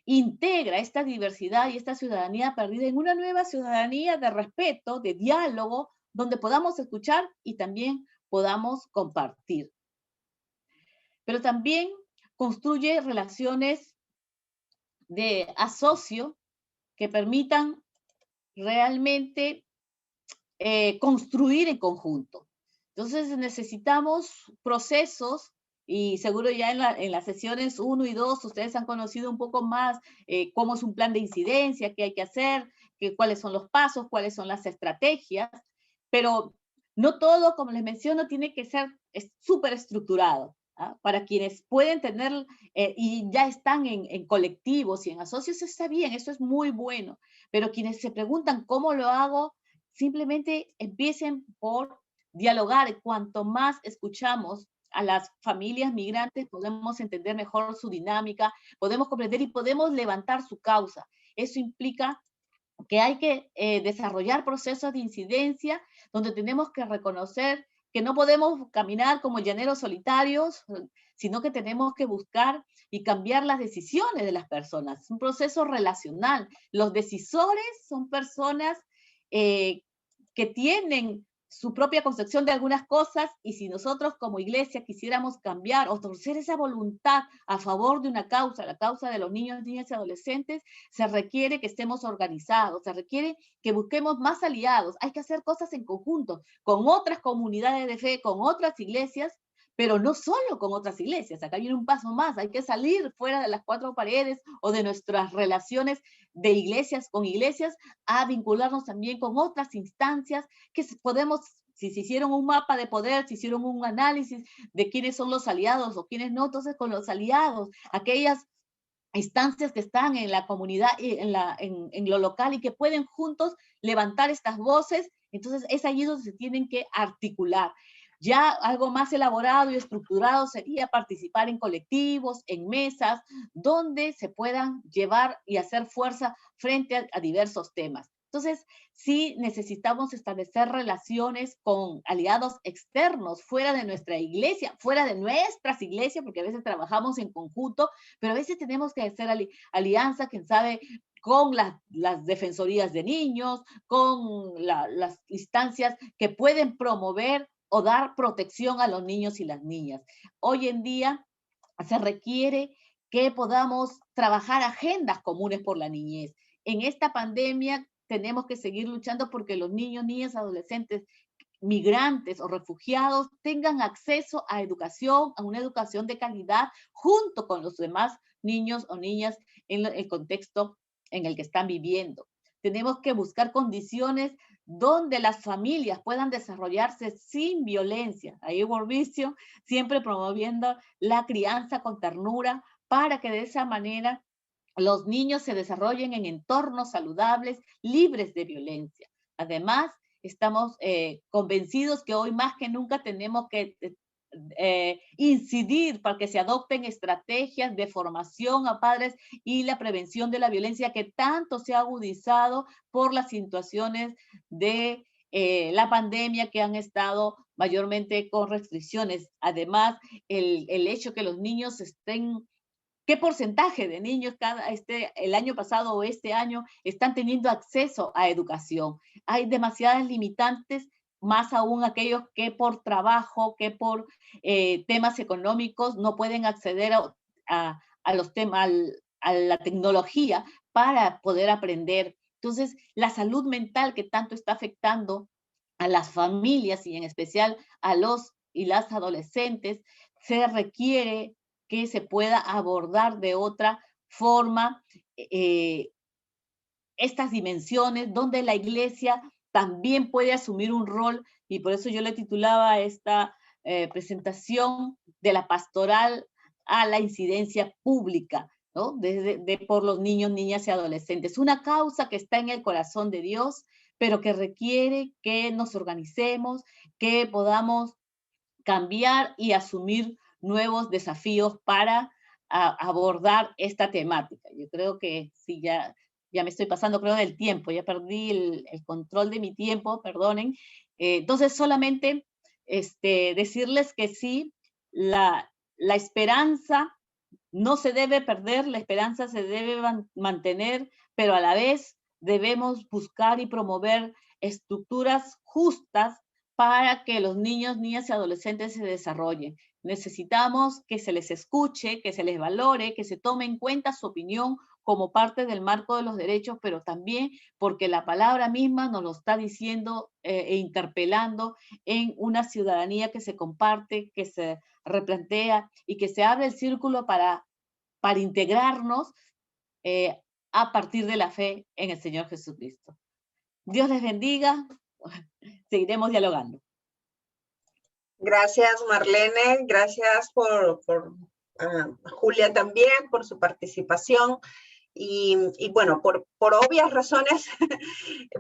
integra esta diversidad y esta ciudadanía perdida en una nueva ciudadanía de respeto, de diálogo, donde podamos escuchar y también podamos compartir. Pero también construye relaciones de asocio que permitan realmente construir en conjunto. Entonces necesitamos procesos, y seguro ya en las sesiones 1 y 2 ustedes han conocido un poco más cómo es un plan de incidencia, qué hay que hacer, cuáles son los pasos, cuáles son las estrategias, pero no todo, como les menciono, tiene que ser súper estructurado. Para quienes pueden tener y ya están en colectivos y en asocios, está bien, eso es muy bueno, pero quienes se preguntan cómo lo hago, simplemente empiecen por dialogar. Cuanto más escuchamos a las familias migrantes, podemos entender mejor su dinámica, podemos comprender y podemos levantar su causa. Eso implica que hay que desarrollar procesos de incidencia donde tenemos que reconocer que no podemos caminar como llaneros solitarios, sino que tenemos que buscar y cambiar las decisiones de las personas. Es un proceso relacional. Los decisores son personas que tienen su propia concepción de algunas cosas, y si nosotros como iglesia quisiéramos cambiar o torcer esa voluntad a favor de una causa, la causa de los niños, niñas y adolescentes, se requiere que estemos organizados, se requiere que busquemos más aliados, hay que hacer cosas en conjunto, con otras comunidades de fe, con otras iglesias, pero no solo con otras iglesias. Acá viene un paso más, hay que salir fuera de las 4 paredes o de nuestras relaciones de iglesias con iglesias, a vincularnos también con otras instancias que podemos, si se hicieron un mapa de poder, si hicieron un análisis de quiénes son los aliados o quiénes no, entonces con los aliados, aquellas instancias que están en la comunidad, en lo local y que pueden juntos levantar estas voces, entonces es allí donde se tienen que articular. Ya algo más elaborado y estructurado sería participar en colectivos, en mesas, donde se puedan llevar y hacer fuerza frente a diversos temas. Entonces, sí necesitamos establecer relaciones con aliados externos, fuera de nuestra iglesia, fuera de nuestras iglesias, porque a veces trabajamos en conjunto, pero a veces tenemos que hacer alianza, quién sabe, con las defensorías de niños, con las instancias que pueden promover o dar protección a los niños y las niñas. Hoy en día se requiere que podamos trabajar agendas comunes por la niñez. En esta pandemia tenemos que seguir luchando porque los niños, niñas, adolescentes, migrantes o refugiados tengan acceso a educación, a una educación de calidad, junto con los demás niños o niñas en el contexto en el que están viviendo. Tenemos que buscar condiciones donde las familias puedan desarrollarse sin violencia. Ahí World siempre promoviendo la crianza con ternura para que de esa manera los niños se desarrollen en entornos saludables, libres de violencia. Además, estamos convencidos que hoy más que nunca tenemos que incidir para que se adopten estrategias de formación a padres y la prevención de la violencia que tanto se ha agudizado por las situaciones de la pandemia, que han estado mayormente con restricciones. Además, el hecho que los niños estén, ¿qué porcentaje de niños el año pasado o este año están teniendo acceso a educación? Hay demasiadas limitantes, más aún aquellos que por trabajo, que por temas económicos no pueden acceder a los temas, a la tecnología para poder aprender. Entonces, la salud mental que tanto está afectando a las familias y en especial a los y las adolescentes, se requiere que se pueda abordar de otra forma estas dimensiones donde la iglesia también puede asumir un rol, y por eso yo le titulaba esta presentación de la pastoral a la incidencia pública, ¿no? Por los niños, niñas y adolescentes. Una causa que está en el corazón de Dios, pero que requiere que nos organicemos, que podamos cambiar y asumir nuevos desafíos para abordar esta temática. Yo creo que sí, ya me estoy pasando, creo, del tiempo, ya perdí el control de mi tiempo, perdonen. Entonces, solamente decirles que sí, la esperanza no se debe perder, la esperanza se debe mantener, pero a la vez debemos buscar y promover estructuras justas para que los niños, niñas y adolescentes se desarrollen. Necesitamos que se les escuche, que se les valore, que se tome en cuenta su opinión como parte del marco de los derechos, pero también porque la palabra misma nos lo está diciendo e interpelando en una ciudadanía que se comparte, que se replantea y que se abre el círculo para integrarnos a partir de la fe en el Señor Jesucristo. Dios les bendiga. Seguiremos dialogando. Gracias, Marlene. Gracias por Julia también, por su participación. Y bueno, por obvias razones,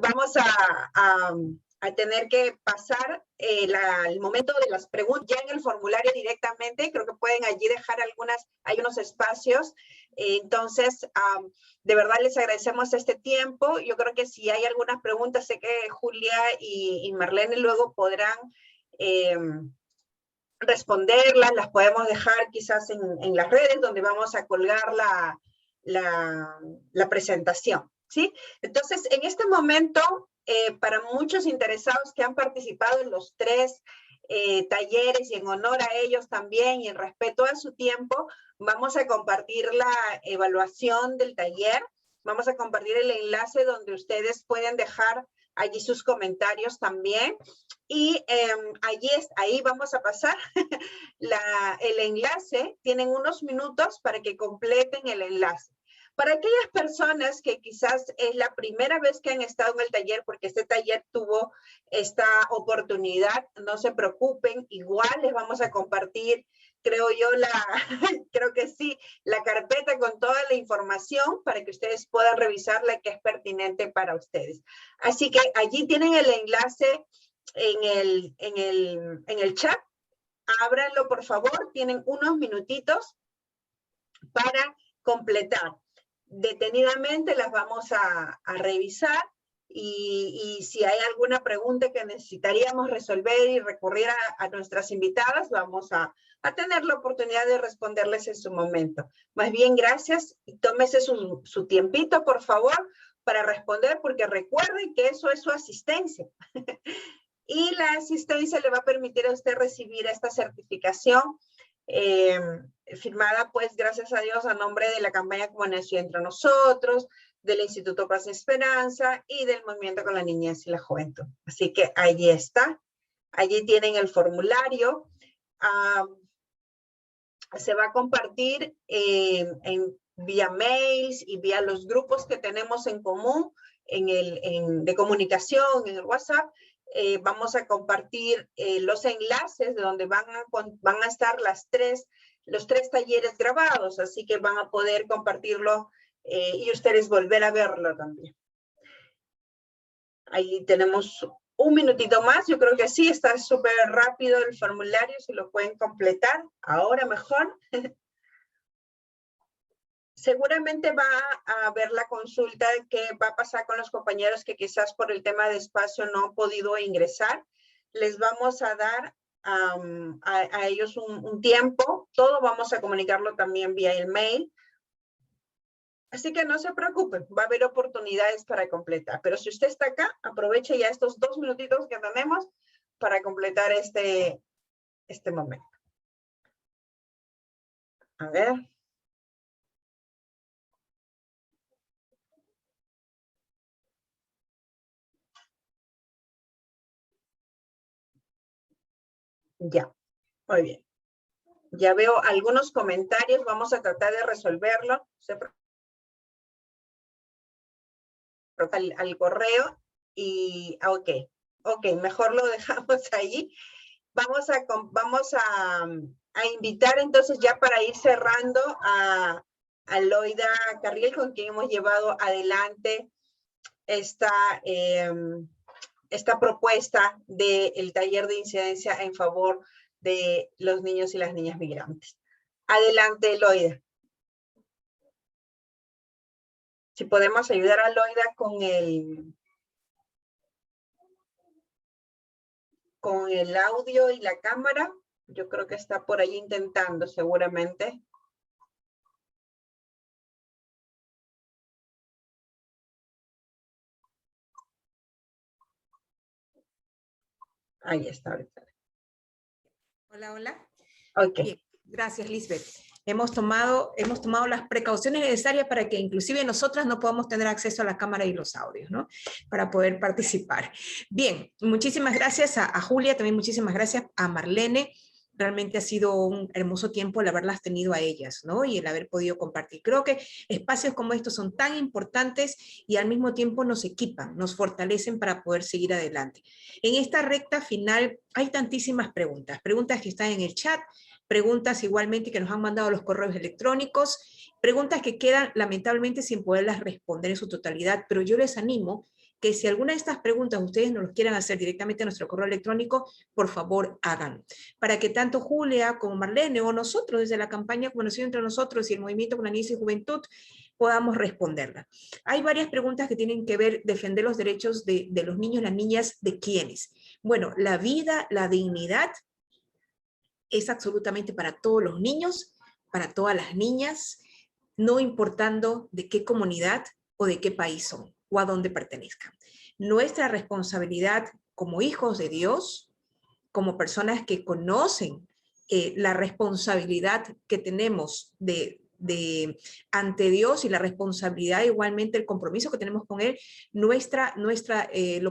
vamos a tener que pasar el momento de las preguntas ya en el formulario directamente. Creo que pueden allí dejar hay unos espacios. Entonces, de verdad les agradecemos este tiempo. Yo creo que si hay algunas preguntas, sé que Julia y Marlene luego podrán responderlas, las podemos dejar quizás en las redes donde vamos a colgar la presentación, ¿sí? Entonces, en este momento, para muchos interesados que han participado en los 3 talleres y en honor a ellos también y en respeto a su tiempo, vamos a compartir la evaluación del taller, vamos a compartir el enlace donde ustedes pueden dejar allí sus comentarios también. Y ahí vamos a pasar el enlace. Tienen unos minutos para que completen el enlace. Para aquellas personas que quizás es la primera vez que han estado en el taller, porque este taller tuvo esta oportunidad, no se preocupen, igual les vamos a compartir, creo yo, creo que sí, la carpeta con toda la información para que ustedes puedan revisarla, que es pertinente para ustedes. Así que allí tienen el enlace en el chat. Ábranlo, por favor. Tienen unos minutitos para completar. Detenidamente las vamos a revisar y si hay alguna pregunta que necesitaríamos resolver y recurrir a nuestras invitadas, vamos a tener la oportunidad de responderles en su momento. Más bien, gracias y tómese su tiempito, por favor, para responder, porque recuerden que eso es su asistencia. Y la asistencia le va a permitir a usted recibir esta certificación firmada, pues, gracias a Dios, a nombre de la campaña Como Nació Entre Nosotros, del Instituto Paz y Esperanza y del Movimiento con la Niñez y la Juventud. Así que allí está. Allí tienen el formulario. Se va a compartir vía mails y vía los grupos que tenemos en común de comunicación en el WhatsApp. Vamos a compartir los enlaces de donde van a estar los 3 talleres grabados, así que van a poder compartirlo y ustedes volver a verlo también. Ahí tenemos un minutito más, yo creo que sí, está súper rápido el formulario, si lo pueden completar, ahora mejor. Seguramente va a haber la consulta que va a pasar con los compañeros que quizás por el tema de espacio no han podido ingresar. Les vamos a dar a ellos un tiempo, todo vamos a comunicarlo también vía el mail. Así que no se preocupen, va a haber oportunidades para completar. Pero si usted está acá, aproveche ya estos 2 minutitos que tenemos para completar este momento. A ver. Ya, muy bien. Ya veo algunos comentarios, vamos a tratar de resolverlo. Al correo y ok, mejor lo dejamos ahí. Vamos a invitar entonces ya para ir cerrando a Loida Carriel, con quien hemos llevado adelante esta propuesta del taller de incidencia en favor de los niños y las niñas migrantes. Adelante, Loida. Si podemos ayudar a Loida con el audio y la cámara. Yo creo que está por ahí intentando seguramente. Ahí está ahorita. Hola, hola. Ok. Bien, gracias, Lisbeth. Hemos tomado las precauciones necesarias para que inclusive nosotras no podamos tener acceso a la cámara y los audios, ¿no? Para poder participar. Bien, muchísimas gracias a Julia, también muchísimas gracias a Marlene. Realmente ha sido un hermoso tiempo el haberlas tenido a ellas, ¿no? Y el haber podido compartir. Creo que espacios como estos son tan importantes y al mismo tiempo nos equipan, nos fortalecen para poder seguir adelante. En esta recta final hay tantísimas preguntas que están en el chat, preguntas igualmente que nos han mandado los correos electrónicos, preguntas que quedan lamentablemente sin poderlas responder en su totalidad, pero yo les animo que si alguna de estas preguntas ustedes nos los quieran hacer directamente a nuestro correo electrónico, por favor hagan, para que tanto Julia como Marlene o nosotros desde la campaña Conocido entre Nosotros y el Movimiento con la Niñez y Juventud podamos responderla. Hay varias preguntas que tienen que ver defender los derechos de los niños y las niñas, ¿de quiénes? Bueno, la vida, la dignidad es absolutamente para todos los niños, para todas las niñas, no importando de qué comunidad o de qué país son o a dónde pertenezcan. Nuestra responsabilidad como hijos de Dios, como personas que conocen la responsabilidad que tenemos ante Dios y la responsabilidad igualmente el compromiso que tenemos con Él, lo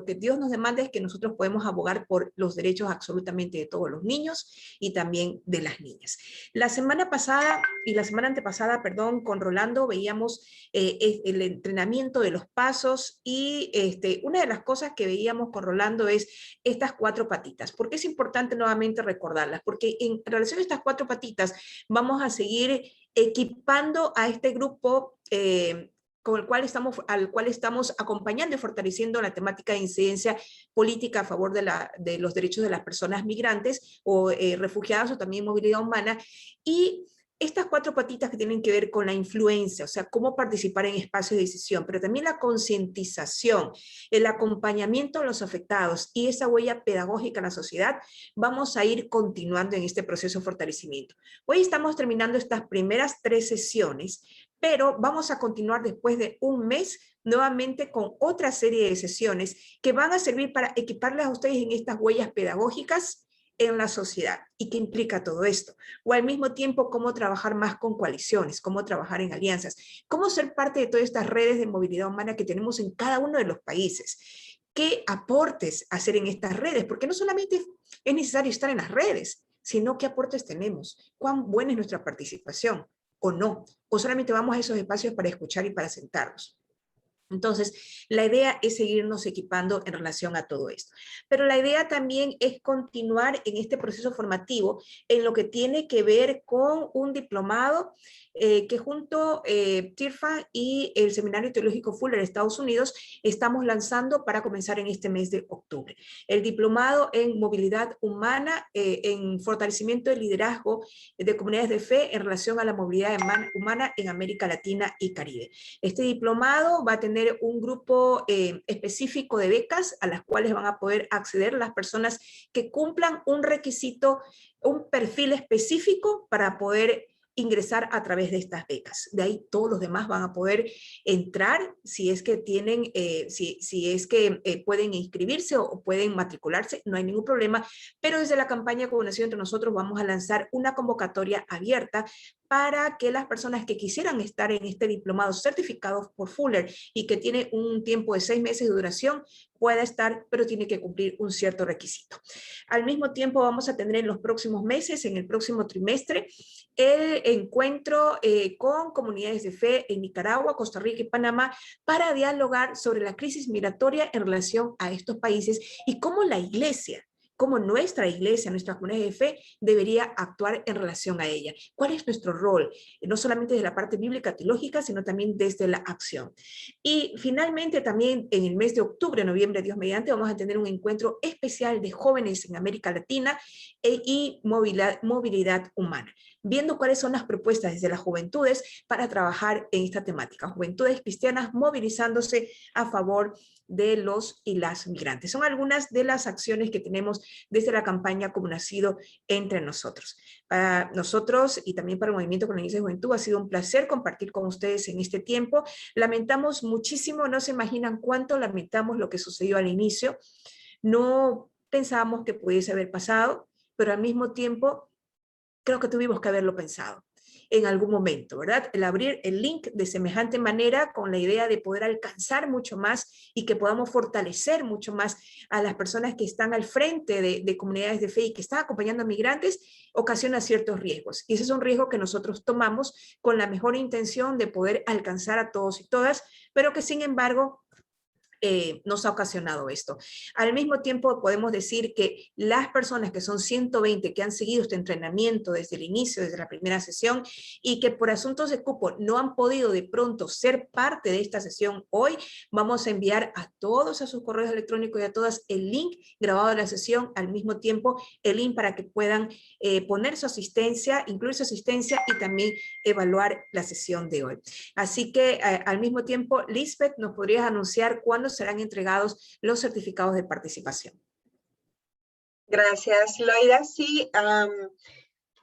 que Dios nos demanda es que nosotros podemos abogar por los derechos absolutamente de todos los niños y también de las niñas. La semana pasada y la semana antepasada, perdón, con Rolando veíamos el entrenamiento de los pasos y una de las cosas que veíamos con Rolando es estas 4 patitas. ¿Por qué es importante nuevamente recordarlas? Porque en relación a estas 4 patitas vamos a seguir equipando a este grupo al cual estamos acompañando y fortaleciendo la temática de incidencia política a favor de los derechos de las personas migrantes o refugiadas o también movilidad humana. Y estas 4 patitas que tienen que ver con la influencia, o sea, cómo participar en espacios de decisión, pero también la concientización, el acompañamiento a los afectados y esa huella pedagógica en la sociedad, vamos a ir continuando en este proceso de fortalecimiento. Hoy estamos terminando estas primeras 3 sesiones, pero vamos a continuar después de un mes nuevamente con otra serie de sesiones que van a servir para equiparles a ustedes en estas huellas pedagógicas en la sociedad. ¿Y qué implica todo esto? O al mismo tiempo, cómo trabajar más con coaliciones, cómo trabajar en alianzas, cómo ser parte de todas estas redes de movilidad humana que tenemos en cada uno de los países. ¿Qué aportes hacer en estas redes? Porque no solamente es necesario estar en las redes, sino qué aportes tenemos, cuán buena es nuestra participación o no, o solamente vamos a esos espacios para escuchar y para sentarnos. Entonces, la idea es seguirnos equipando en relación a todo esto. Pero la idea también es continuar en este proceso formativo en lo que tiene que ver con un diplomado que junto TIRFA y el Seminario Teológico Fuller de Estados Unidos estamos lanzando para comenzar en este mes de octubre. El diplomado en movilidad humana, en fortalecimiento del liderazgo de comunidades de fe en relación a la movilidad humana en América Latina y Caribe. Este diplomado va a tener un grupo específico de becas a las cuales van a poder acceder las personas que cumplan un requisito, un perfil específico para poder ingresar a través de estas becas. De ahí todos los demás van a poder entrar si es que tienen, si es que pueden inscribirse o pueden matricularse, no hay ningún problema, pero desde la campaña Comunicación entre Nosotros vamos a lanzar una convocatoria abierta para que las personas que quisieran estar en este diplomado certificados por Fuller y que tiene un tiempo de 6 meses de duración, pueda estar, pero tiene que cumplir un cierto requisito. Al mismo tiempo vamos a tener en los próximos meses, en el próximo trimestre, el encuentro con comunidades de fe en Nicaragua, Costa Rica y Panamá para dialogar sobre la crisis migratoria en relación a estos países y cómo la iglesia, cómo nuestra iglesia, nuestra comunidad de fe debería actuar en relación a ella. ¿Cuál es nuestro rol? No solamente desde la parte bíblica teológica, sino también desde la acción. Y finalmente también en el mes de octubre, noviembre, Dios mediante, vamos a tener un encuentro especial de jóvenes en América Latina y movilidad humana, viendo cuáles son las propuestas desde las juventudes para trabajar en esta temática. Juventudes cristianas movilizándose a favor de los y las migrantes. Son algunas de las acciones que tenemos desde la campaña Como Nacido entre Nosotros. Para nosotros y también para el Movimiento con la Iglesia de Juventud ha sido un placer compartir con ustedes en este tiempo. Lamentamos muchísimo, no se imaginan cuánto lamentamos lo que sucedió al inicio. No pensábamos que pudiese haber pasado, pero al mismo tiempo creo que tuvimos que haberlo pensado en algún momento, ¿verdad? El abrir el link de semejante manera con la idea de poder alcanzar mucho más y que podamos fortalecer mucho más a las personas que están al frente de comunidades de fe y que están acompañando a migrantes, ocasiona ciertos riesgos. Y ese es un riesgo que nosotros tomamos con la mejor intención de poder alcanzar a todos y todas, pero que sin embargo nos ha ocasionado esto. Al mismo tiempo podemos decir que las personas que son 120 que han seguido este entrenamiento desde el inicio, desde la primera sesión, y que por asuntos de cupo no han podido de pronto ser parte de esta sesión hoy, vamos a enviar a todos a sus correos electrónicos y a todas el link grabado de la sesión, al mismo tiempo el link para que puedan poner su asistencia, incluir su asistencia y también evaluar la sesión de hoy. Así que al mismo tiempo, Lisbeth, ¿nos podrías anunciar cuándo serán entregados los certificados de participación? Gracias, Loida. Sí,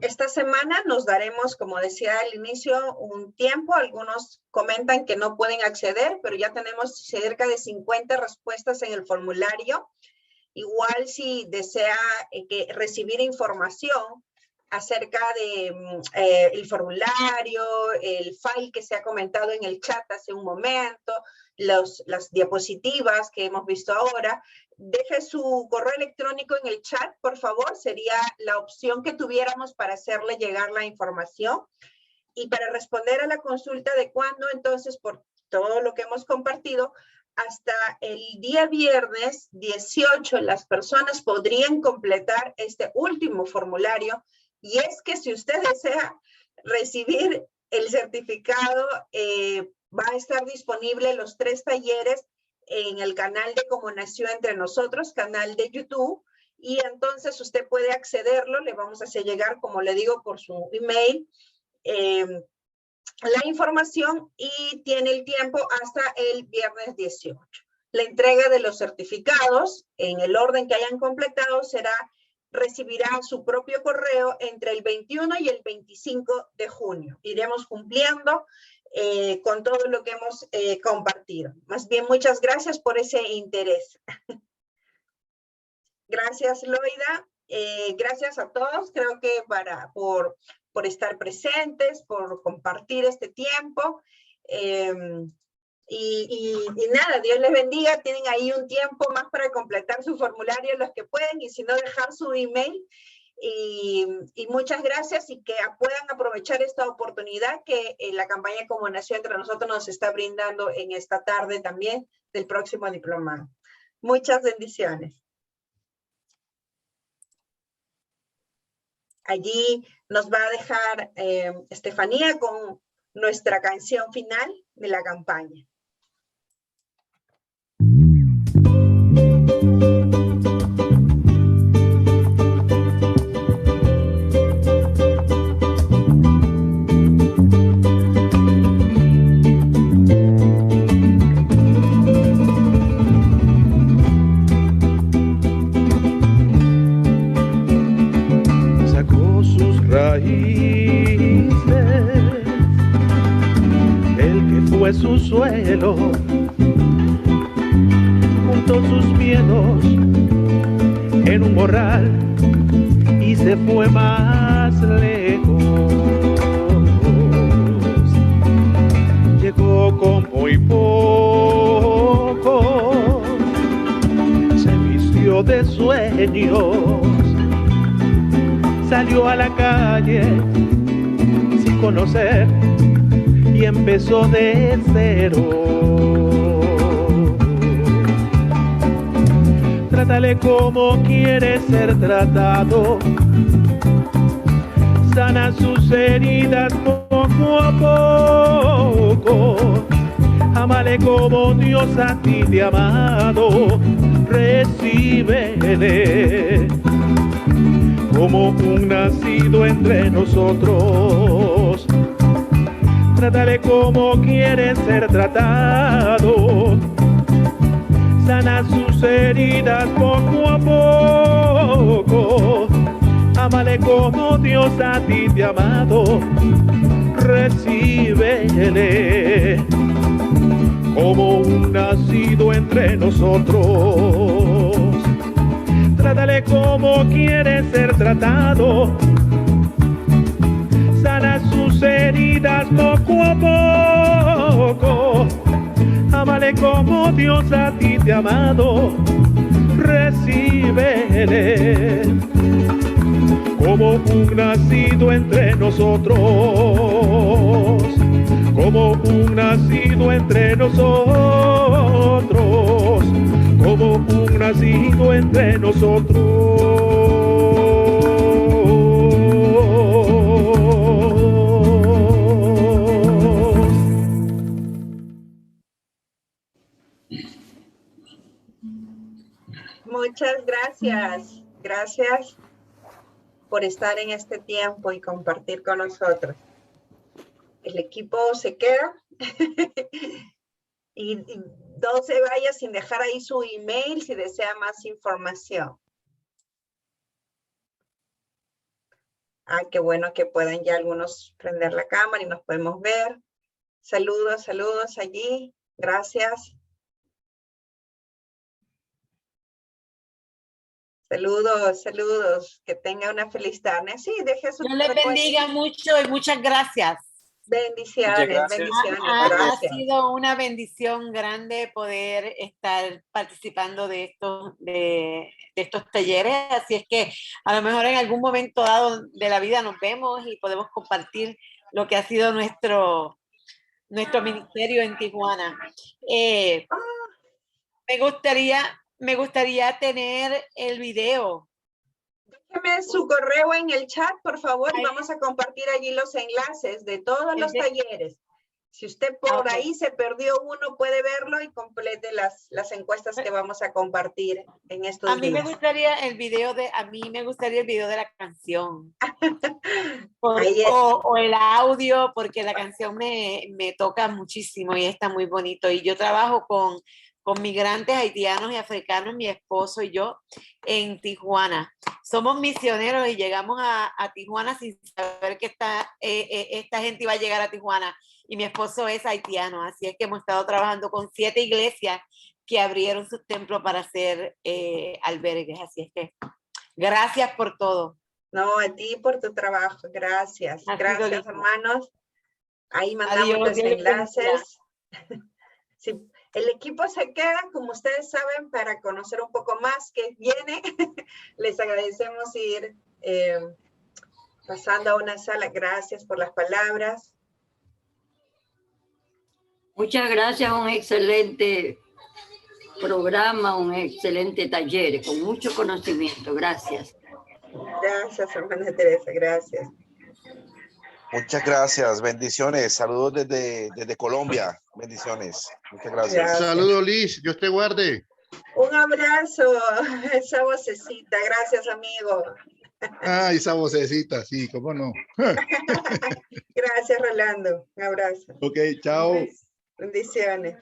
esta semana nos daremos, como decía al inicio, un tiempo. Algunos comentan que no pueden acceder, pero ya tenemos cerca de 50 respuestas en el formulario. Igual si desea recibir información acerca de el formulario, el file que se ha comentado en el chat hace un momento, las diapositivas que hemos visto ahora, deje su correo electrónico en el chat, por favor, sería la opción que tuviéramos para hacerle llegar la información. Y para responder a la consulta de cuándo, entonces, por todo lo que hemos compartido, hasta el día viernes 18 las personas podrían completar este último formulario. Y es que si usted desea recibir el certificado, va a estar disponible los 3 talleres en el canal de Como Nació Entre Nosotros, canal de YouTube, y entonces usted puede accederlo, le vamos a hacer llegar, como le digo, por su email, la información, y tiene el tiempo hasta el viernes 18. La entrega de los certificados, en el orden que hayan completado, recibirá su propio correo entre el 21 y el 25 de junio. Iremos cumpliendo con todo lo que hemos compartido. Más bien, muchas gracias por ese interés. Gracias, Loida. Gracias a todos, creo que por estar presentes, por compartir este tiempo. Y nada, Dios les bendiga. Tienen ahí un tiempo más para completar su formulario los que pueden, y si no, dejar su email Y muchas gracias y que puedan aprovechar esta oportunidad que la campaña Como Nación Entre Nosotros nos está brindando en esta tarde también del próximo diplomado. Muchas bendiciones. Allí nos va a dejar Estefanía con nuestra canción final de la campaña. Fue su suelo, juntó sus miedos en un morral y se fue más lejos. Llegó con muy poco, se vistió de sueños, salió a la calle sin conocer y empezó de cero. Trátale como quiere ser tratado, sana sus heridas poco a poco. Ámale como Dios a ti te ha amado, recíbele como un nacido entre nosotros. Trátale como quiere ser tratado, sana sus heridas poco a poco. Ámale como Dios a ti te ha amado, recíbele como un nacido entre nosotros. Trátale como quiere ser tratado, sana sus heridas poco a poco. Ámale como Dios a ti te ha amado, recíbele como un nacido entre nosotros, como un nacido entre nosotros, como un nacido entre nosotros. Muchas gracias. Gracias por estar en este tiempo y compartir con nosotros. El equipo se queda y no se vaya sin dejar ahí su email si desea más información. Qué bueno que puedan ya algunos prender la cámara y nos podemos ver. Saludos, saludos allí. Gracias. Saludos, saludos. Que tenga una feliz tarde. Sí, deje su... Dios les bendiga mucho y muchas gracias. Bendiciones, gracias. bendiciones. Ha Gracias. sido una bendición grande poder estar participando de estos talleres, así es que a lo mejor en algún momento dado de la vida nos vemos y podemos compartir lo que ha sido nuestro ministerio en Tijuana. Me gustaría tener el video. Déjeme su correo en el chat, por favor, y vamos a compartir allí los enlaces de todos los talleres. Si usted por ahí se perdió uno, puede verlo y complete las encuestas que vamos a compartir en estos días. A mí me gustaría el video de la canción. O el audio, porque la canción me toca muchísimo y está muy bonito. Y yo trabajo con migrantes haitianos y africanos, mi esposo y yo, en Tijuana. Somos misioneros y llegamos a Tijuana sin saber que esta gente iba a llegar a Tijuana. Y mi esposo es haitiano, así es que hemos estado trabajando con 7 iglesias que abrieron sus templos para hacer albergues. Así es que gracias por todo. No, a ti por tu trabajo. Gracias. Gracias, hermanos. Ahí mandamos los enlaces. Sí. El equipo se queda, como ustedes saben, para conocer un poco más qué viene. Les agradecemos ir pasando a una sala. Gracias por las palabras. Muchas gracias, un excelente programa, un excelente taller, con mucho conocimiento. Gracias. Gracias, hermana Teresa, gracias. Muchas gracias, bendiciones. Saludos desde Colombia. Bendiciones. Muchas gracias. Gracias. Saludos, Liz. Dios te guarde. Un abrazo, esa vocecita. Gracias, amigo. Ah, esa vocecita, sí, cómo no. Gracias, Rolando. Un abrazo. Ok, chao. Bendiciones.